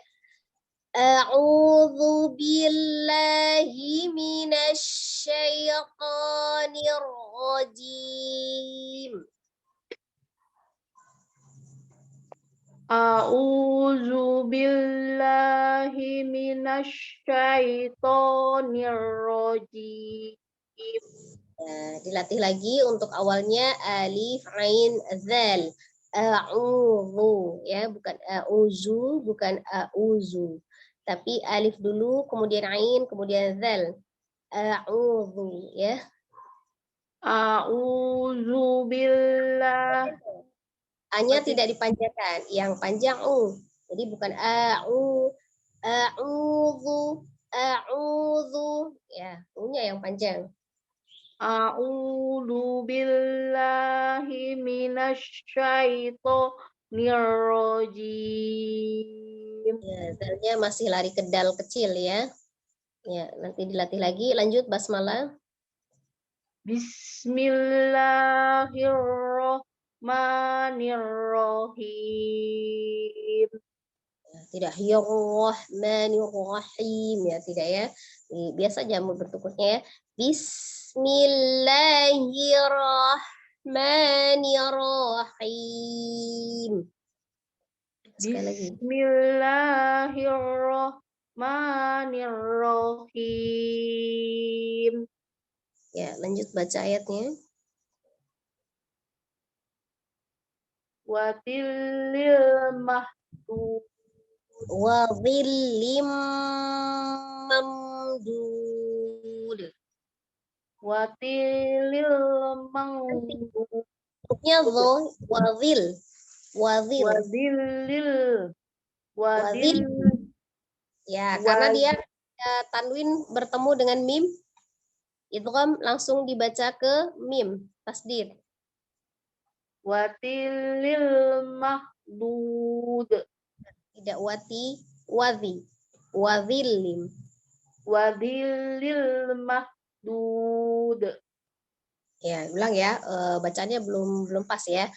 A'udzu billahi minasyaitonir rajim.
A'udzu billahi minasyaitonir rajim.
Nah, dilatih lagi untuk awalnya alif, ain, zal. A'udzu ya, bukan a'udzu, bukan a'udzu. Tapi alif dulu, kemudian ain, kemudian zal. A'udzu ya.
A'udzu billahi.
A-nya tidak dipanjangkan, yang panjang u. Jadi bukan a'udzu ya, u-nya yang panjang.
A'udzu billahi minasyaitonir rajim.
Ya, zalnya masih lari ke dal kecil ya. Ya, nanti dilatih lagi. Lanjut basmalah.
Bismillahirrahmanirrahim.
Tidak Rahmanirrahim ya, tidak ya. Biasa jamu bentuknya ya. Bismillahirrahmanirrahim. Sekali lagi.
Bismillahirrahmanirrahim.
Ya, lanjut baca ayatnya.
Wa dhillil mahdud.
Wa dhillim mamdud.
Wa dhillil mamdud.
Bentuknya dho, wadhil. Wadhil.
Wa dhillil. Wa
Wadhil.
dhil.
Ya, karena dia tanwin bertemu dengan mim, idgham langsung dibaca ke mim, tasdid.
Wa dhillil mahdud.
Tidak wati, wadhi. Wadhillim.
Wa dhillil mahdud.
Ya, ulang ya. Bacanya belum pas ya.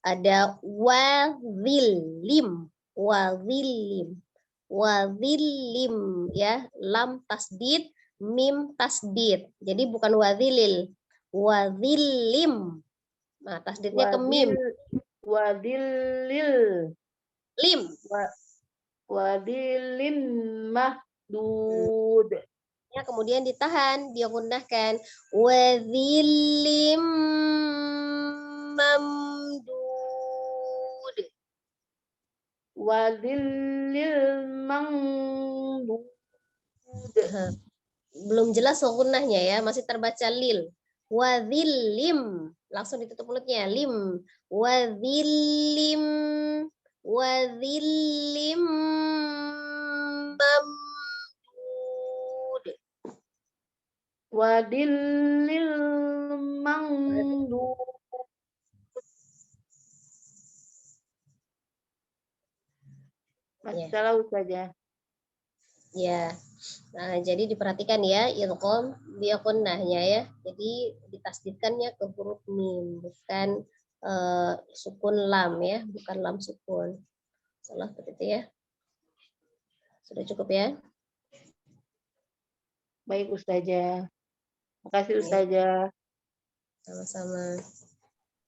Ada wadhillim. Wadhillim. Wadhillim ya. Lam tasdid, mim tasdid. Jadi bukan wadhilil. Wadhillim. Nah, tasdidnya ke mim.
Wadhillil.
Lim.
Wadhillim mahdud.
Ya, kemudian ditahan, dia gunakan wadhillim mamdud.
Wadhillil mamdud.
Belum jelas gunnahnya ya, masih terbaca lil. Wadhillim, langsung ditutup mulutnya, lim. Wadhillim mamdud.
Wadhillil mamdud. Masih salah saja.
Ya. Nah, jadi diperhatikan ya, idgham dia gunnahnya ya. Jadi ditasdidkannya ke huruf mim, bukan sukun lam ya, bukan lam sukun. Salah seperti itu ya. Sudah cukup ya?
Baik Ustazah. Makasih Ustazah.
Sama-sama.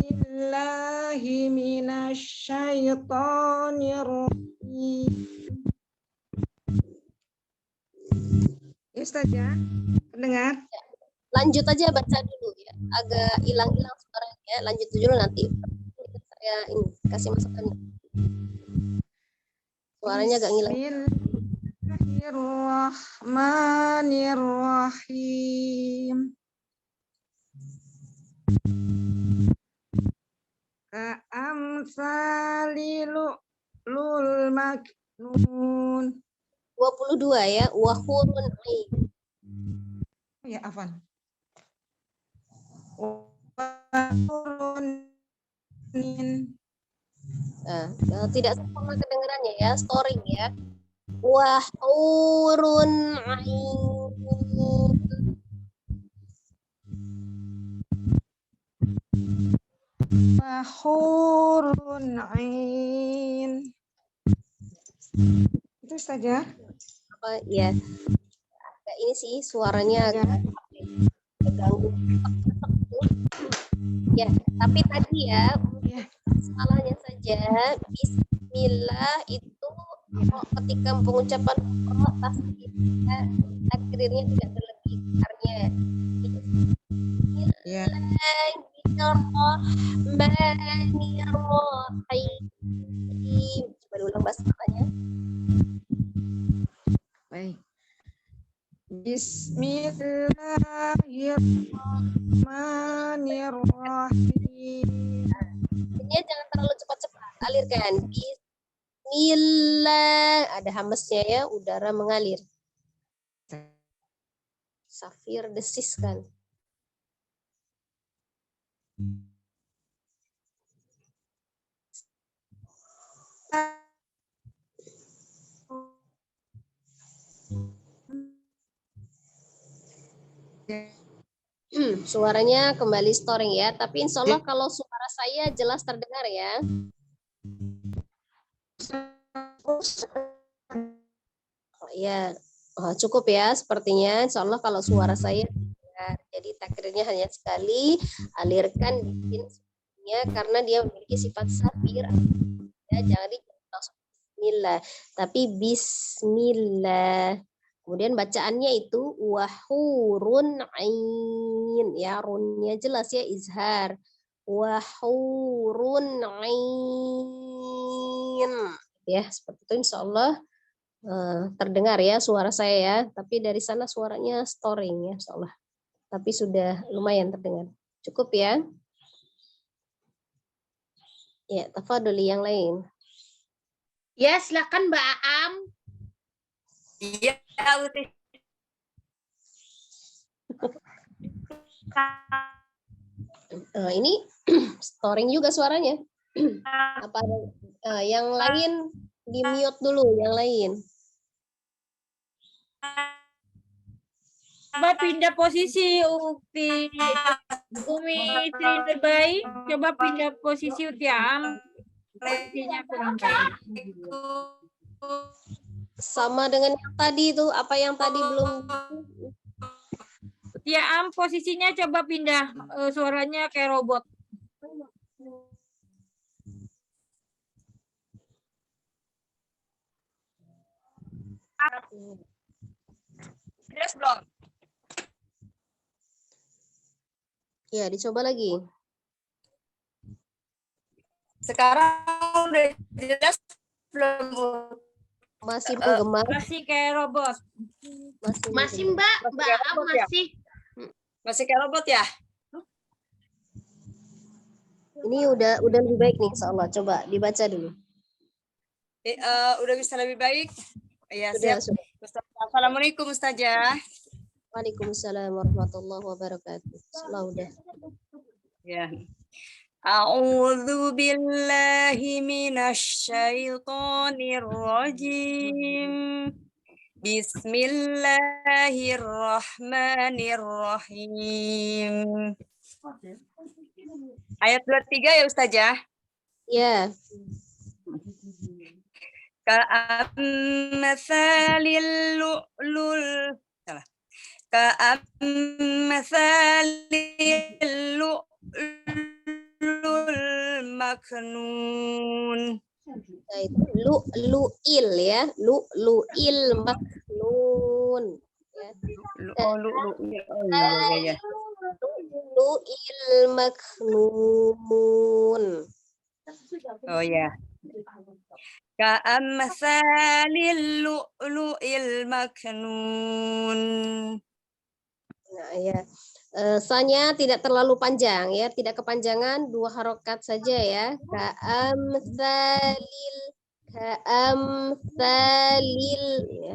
Billahi minasyaitonir rajim. Ya, Ustazah, pendengar?
Lanjut aja baca dulu ya. Agak hilang-hilang suaranya. Lanjut dulu nanti. Saya ini kasih masukan. Suaranya agak hilang.
Bismillahirrahmanirrahim. Ka'amsalilul maknun.
22 ya. Wahurun ain.
Ya, afan. Wahurun ain.
Nah, tidak sempurna kedengarannya ya. Storing ya. Wahurun ain.
Wahurun ain. Itu saja.
Apa ya? Agak ini sih suaranya agak terganggu. Ya, tapi tadi ya salahnya saja bismillah itu ketika pengucapan akhirnya tidak berlebih karena Bismillahirrahmanirrahim. Coba ulang basmalahnya.
Baik. Bismillahirrahmanirrahim.
Ini jangan terlalu cepat-cepat, alirkan. Bismillah, ada hamesnya ya, udara mengalir. Safir desis kan. Suaranya kembali storing ya, tapi insya Allah kalau suara saya jelas terdengar ya. Oh, ya, cukup ya sepertinya. Insya Allah kalau suara saya terdengar. Jadi takdirnya hanya sekali, alirkan bismillahnya karena dia memiliki sifat safir. Ya, jangan langsung bismillah, tapi bismillah. Kemudian bacaannya itu wahurun ain, ya runnya jelas ya izhar. Wahurun ain, ya seperti itu insyaallah terdengar ya suara saya ya. Tapi dari sana suaranya storing ya insyaallah. Tapi sudah lumayan terdengar. Cukup ya. Ya, tafadholi yang lain.
Ya, silakan Mbak Aam.
Iya, Uti.
Ini storing juga suaranya. Apa yang lain di mute dulu, yang lain.
Coba pindah posisi Ukti Umi istri terbaik. Coba pindah posisi Uti Am. Posisinya kurang baik.
Sama dengan yang tadi itu, apa yang tadi belum?
Ya Am, posisinya coba pindah, suaranya kayak robot.
Jelas belum?
Ya, dicoba lagi.
Sekarang udah jelas belum?
Masih menggema.
Masih kayak robot.
Masih Mbak Aam masih.
Masih kayak robot ya?
Ini udah lebih baik nih insyaallah. Coba dibaca dulu.
Udah bisa lebih baik? Ya,
Sudah.
Assalamualaikum Ustazah.
Waalaikumsalam warahmatullahi wabarakatuh. Udah.
Ya. A'udzu billahi minasyaitonir rajim. Bismillahirrahmanirrahim. Ayat 23 ya Ustazah?
Ya.
Ka'amsalil lu'lul. Salah. Ka'amsalil maknun.
Nah, itu lu'il ya, lu'il maknun. Ya.
Oh, ya. Oh, iya.
Lu'il maknun.
Oh ya. Ka'amsalil lu'lu'il maknun.
Nah, ya. Sanya tidak terlalu panjang ya, tidak kepanjangan, 2 harokat saja ya. Ka'amsalil ya.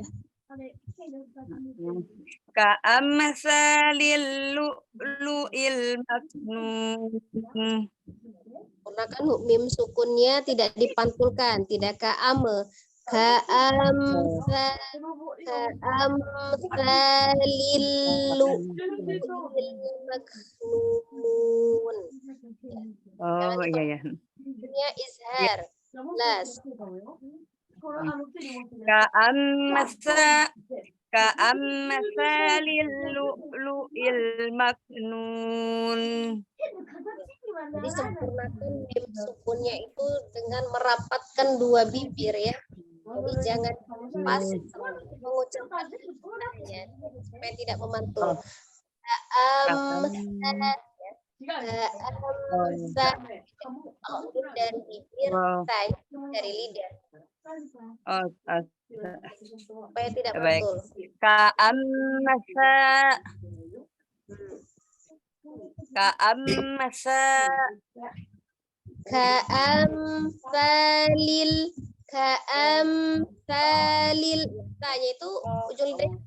Ka'amsalil lu'lu'il maknun.
Karena kan mim sukunnya tidak dipantulkan, tidak ka'am. Ka'amsalil lu'lu'il maknun.
Oh iya.
Ini izhar. Jelas.
Ka'amsalil lu'lu'il maknun.
Jadi sempurnakan mim sukunnya itu dengan merapatkan 2 bibir ya. Jadi jangan pas mengucapkan ya, supaya tidak memantul. Dari bibir, dari lidah. Supaya tidak mantul. Ka'amsalil tanya itu ujung lidahnya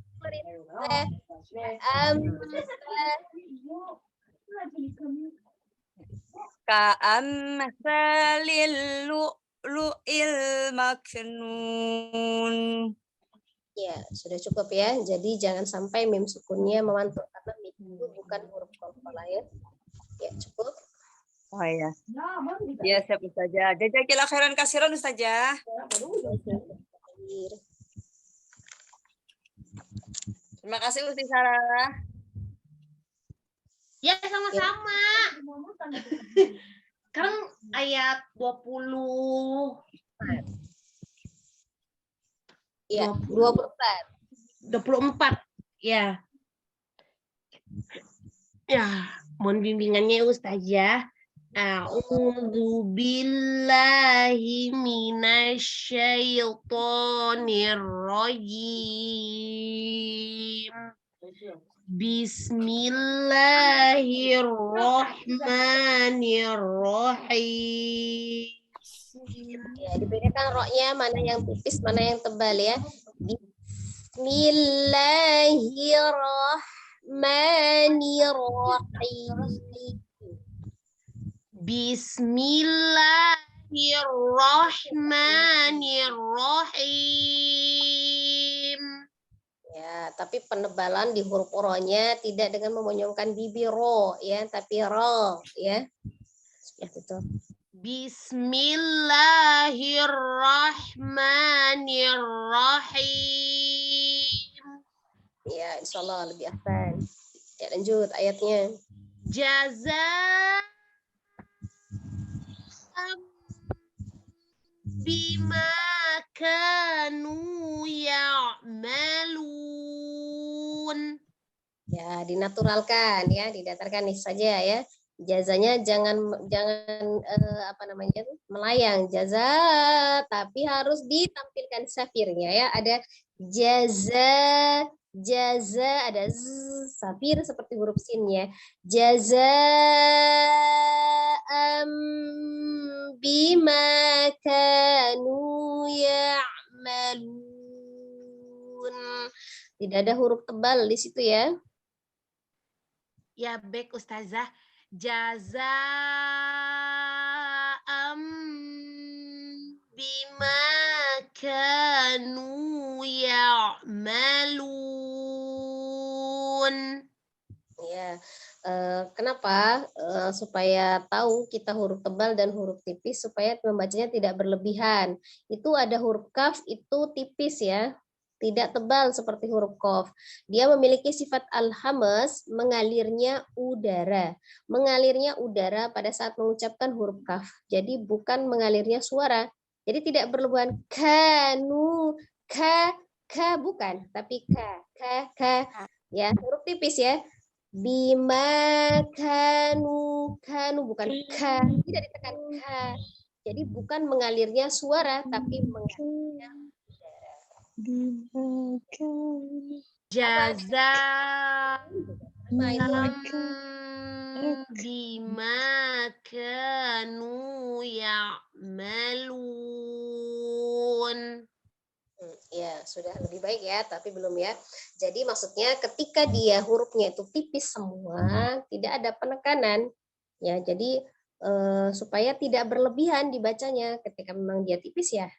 Ka'amsalil lu'lu'il maknun.
Ya, sudah cukup ya. Jadi jangan sampai mim sukunnya memantul karena mim itu bukan huruf qalqalah ya. Ya, cukup.
Oh iya. Ya, siap Ustazah. Jazakillah khairan kasiran Ustazah. Terima kasih Ustaz Sarah.
Ya, sama-sama. Kan ayat 20.
Ya, 24.
Ya. Ya, mohon bimbingannya Ustazah. A'udzu billahi minasyaitonir rajim. Bismillahirrahmanirrahim.
Ya, dibedakan roknya mana yang tipis, mana yang tebal ya. Bismillahirrahmanirrahim.
Bismillahirrahmanirrahim.
Ya, tapi penebalan di huruf ro-nya tidak dengan memonyongkan bibir ro ya, tapi ro ya. Seperti itu.
Bismillahirrahmanirrahim.
Ya, insyaallah lebih ahsan. Ya, lanjut ayatnya.
Bima kanu ya'malun.
Ya, dinaturalkan ya, didatarkan nih saja ya. Jazanya jangan melayang jaza, tapi harus ditampilkan safirnya ya. Ada jaza, ada z, safir seperti huruf sin ya. Bima kanu ya'malun. Tidak ada huruf tebal di situ ya.
Ya, baik Ustazah. Bima kanu ya'malun.
Ya, kenapa? Supaya tahu kita huruf tebal dan huruf tipis supaya membacanya tidak berlebihan. Itu ada huruf kaf itu tipis ya. tidak tebal seperti huruf qaf. Dia memiliki sifat al-hamas, mengalirnya udara. Mengalirnya udara pada saat mengucapkan huruf kaf. Jadi bukan mengalirnya suara. Jadi tidak berlebihan kanu, ka bukan, tapi ka. Ya, huruf tipis ya. Bima kanu bukan ka, tidak ditekan ka. Jadi bukan mengalirnya suara, tapi mengalirnya
Jaza bima kanu ya'malun.
Ya, sudah lebih baik ya, tapi belum ya. Jadi maksudnya ketika dia hurufnya itu tipis semua, tidak ada penekanan. Ya, jadi supaya tidak berlebihan dibacanya. Ketika memang dia tipis ya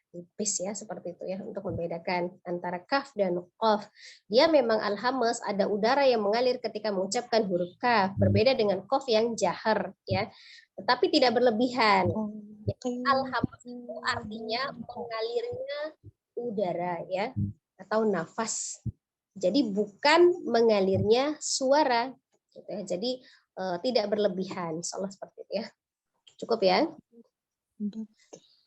seperti itu ya, untuk membedakan antara kaf dan qaf. Dia memang al-hamas, ada udara yang mengalir ketika mengucapkan huruf kaf, berbeda dengan qaf yang jahar ya. Tetapi tidak berlebihan. Al-hamas itu artinya mengalirnya udara ya, atau nafas. Jadi bukan mengalirnya suara. Gitu ya. Jadi tidak berlebihan. Insyaallah seperti itu ya. Cukup ya?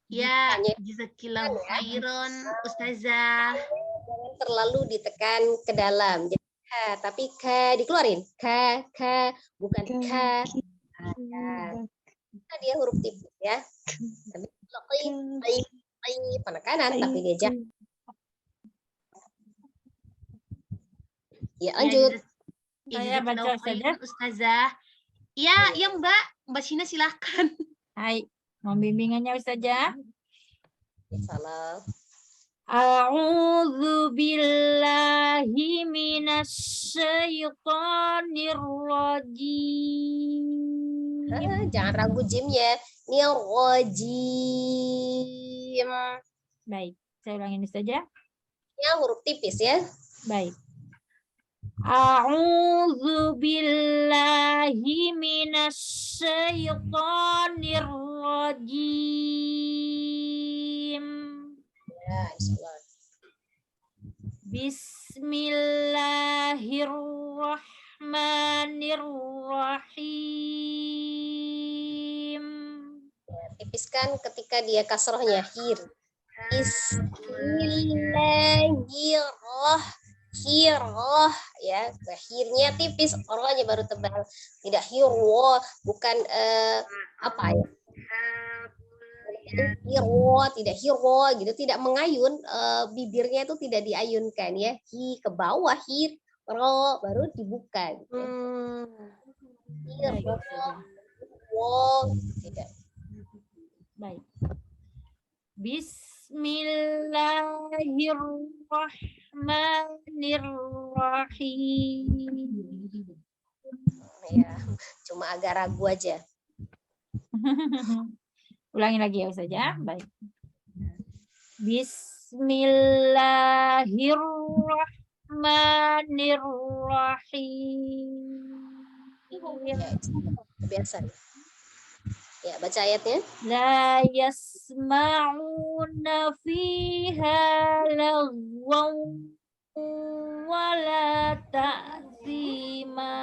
Ya, jazakillahu khairan Ustazah.
Jangan terlalu ditekan ke dalam. Jadi ka, tapi ka dikeluarin. Ka bukan ka. Nah, dia huruf tipis ya. Tapi penekanan tapi dia jangan. Ya, lanjut.
Saya baca saja,
Ustazah. Ya, Mbak Shina silakan.
Hai, mau bimbingannya Ustazah?
Salam.
A'udzu billahi minasyaitonir rajim.
Jangan ragu jimnya. Ini rajim.
Baik, saya ulangin saja.
Ya, huruf tipis ya.
Baik. A'udzu billahi minasyaitonir rajim.
Ya, insyaallah.
Bismillahirrahmanirrahim.
Tipiskan ketika dia kasrohnya hir. Bismillahirrahmanirrahim ya, hirnya tipis, rohnya baru tebal. Tidak hirwo, bukan apa ya? Hirwo, tidak hirwo gitu, tidak mengayun, bibirnya itu tidak diayunkan ya. Hi ke bawah, hir, ro baru dibuka gitu. Hirwo, tidak.
Baik. Bismillahirrahmanirrahim.
Ya, cuma agak ragu aja.
Ulangi lagi ya saja. Baik. Bismillahirrahmanirrahim.
Kebiasaan. Ya, baca ayatnya.
La yasma'una fiha lagwan wala ta'zima.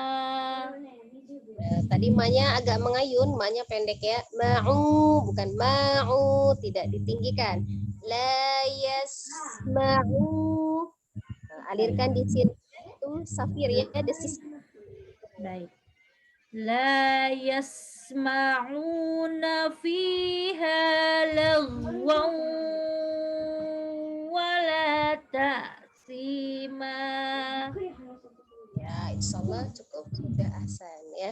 Tadi ma-nya agak mengayun, ma-nya pendek ya. Ma'u, bukan ma'u, tidak ditinggikan. La yasma'u. Alirkan di sini itu safir ya, desis.
Baik. La yasma'una fiha lagwan wala ta'sima.
Ya, insyaallah cukup, sudah ahsan ya.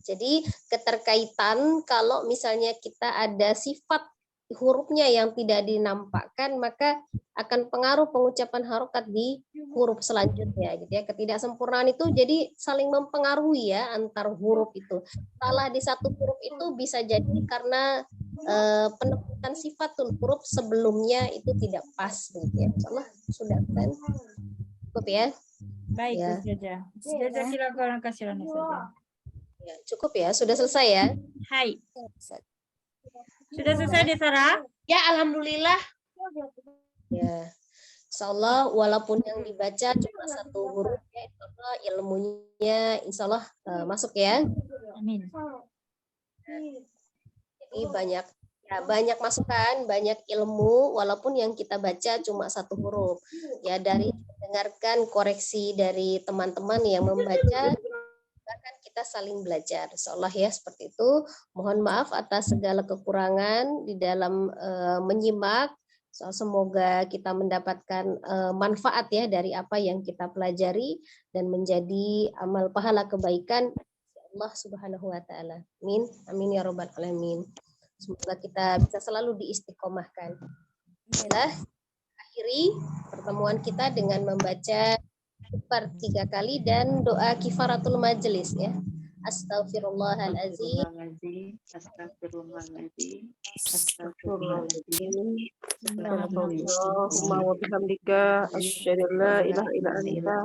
Jadi keterkaitan kalau misalnya kita ada sifat hurufnya yang tidak dinampakkan, maka akan pengaruh pengucapan harokat di huruf selanjutnya gitu ya. Ketidaksempurnaan itu jadi saling mempengaruhi ya antar huruf itu. Salah di satu huruf itu bisa jadi karena penempatan sifat huruf sebelumnya itu tidak pas gitu ya. Insyaallah sudah kan. Cukup ya.
Baik,
ya.
Sudah silakan kasih saja.
Ya, cukup ya, sudah selesai ya.
Hai. Sudah selesai, Desara?
Ya, alhamdulillah.
Ya. Insyaallah walaupun yang dibaca cuma satu huruf ya, insyaallah ilmunya insyaallah masuk ya.
Amin.
Jadi banyak masukan, banyak ilmu walaupun yang kita baca cuma satu huruf. Ya dari mendengarkan koreksi dari teman-teman yang membaca, bahkan kita saling belajar. Insyaallah ya seperti itu. Mohon maaf atas segala kekurangan di dalam menyimak. Semoga kita mendapatkan manfaat ya dari apa yang kita pelajari dan menjadi amal pahala kebaikan Allah Subhanahu wa taala. Amin. Amin ya rabbal alamin. Semoga kita bisa selalu diistiqomahkan. Bismillah. Akhiri pertemuan kita dengan membaca istighfar 3 kali dan doa kifaratul majelis ya. Astaghfirullahalazim.
Astagfirullahaladzim.
Allahumma wa bihamdika asyhadu an la ilaha illa anta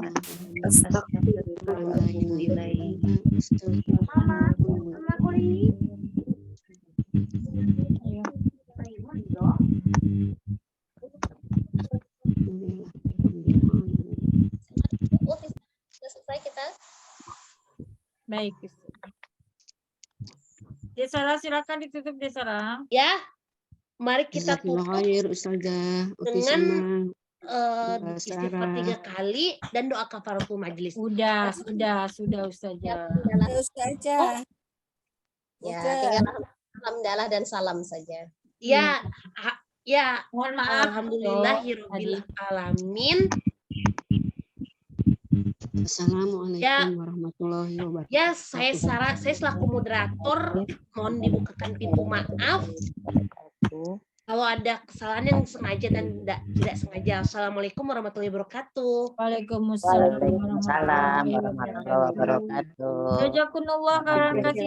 Sudah selesai kita?
Baik. Desara silakan ditutup Desara.
Ya, mari kita tutup
Ustazah.
dengan istighfar 3 kali dan doa kafaratul majelis.
Sudah Ustazah.
Ustazah.
Ya, tinggal alhamdulillah dan salam saja.
Ya, ya.
Mohon maaf.
Alhamdulillahirabbil alamin.
Assalamualaikum warahmatullahi wabarakatuh.
Ya, saya selaku moderator mohon dibukakan pintu maaf kalau ada kesalahan yang sengaja dan tidak sengaja. Assalamualaikum warahmatullahi wabarakatuh.
Waalaikumsalam
warahmatullahi wabarakatuh.
Jazakumullah khairan.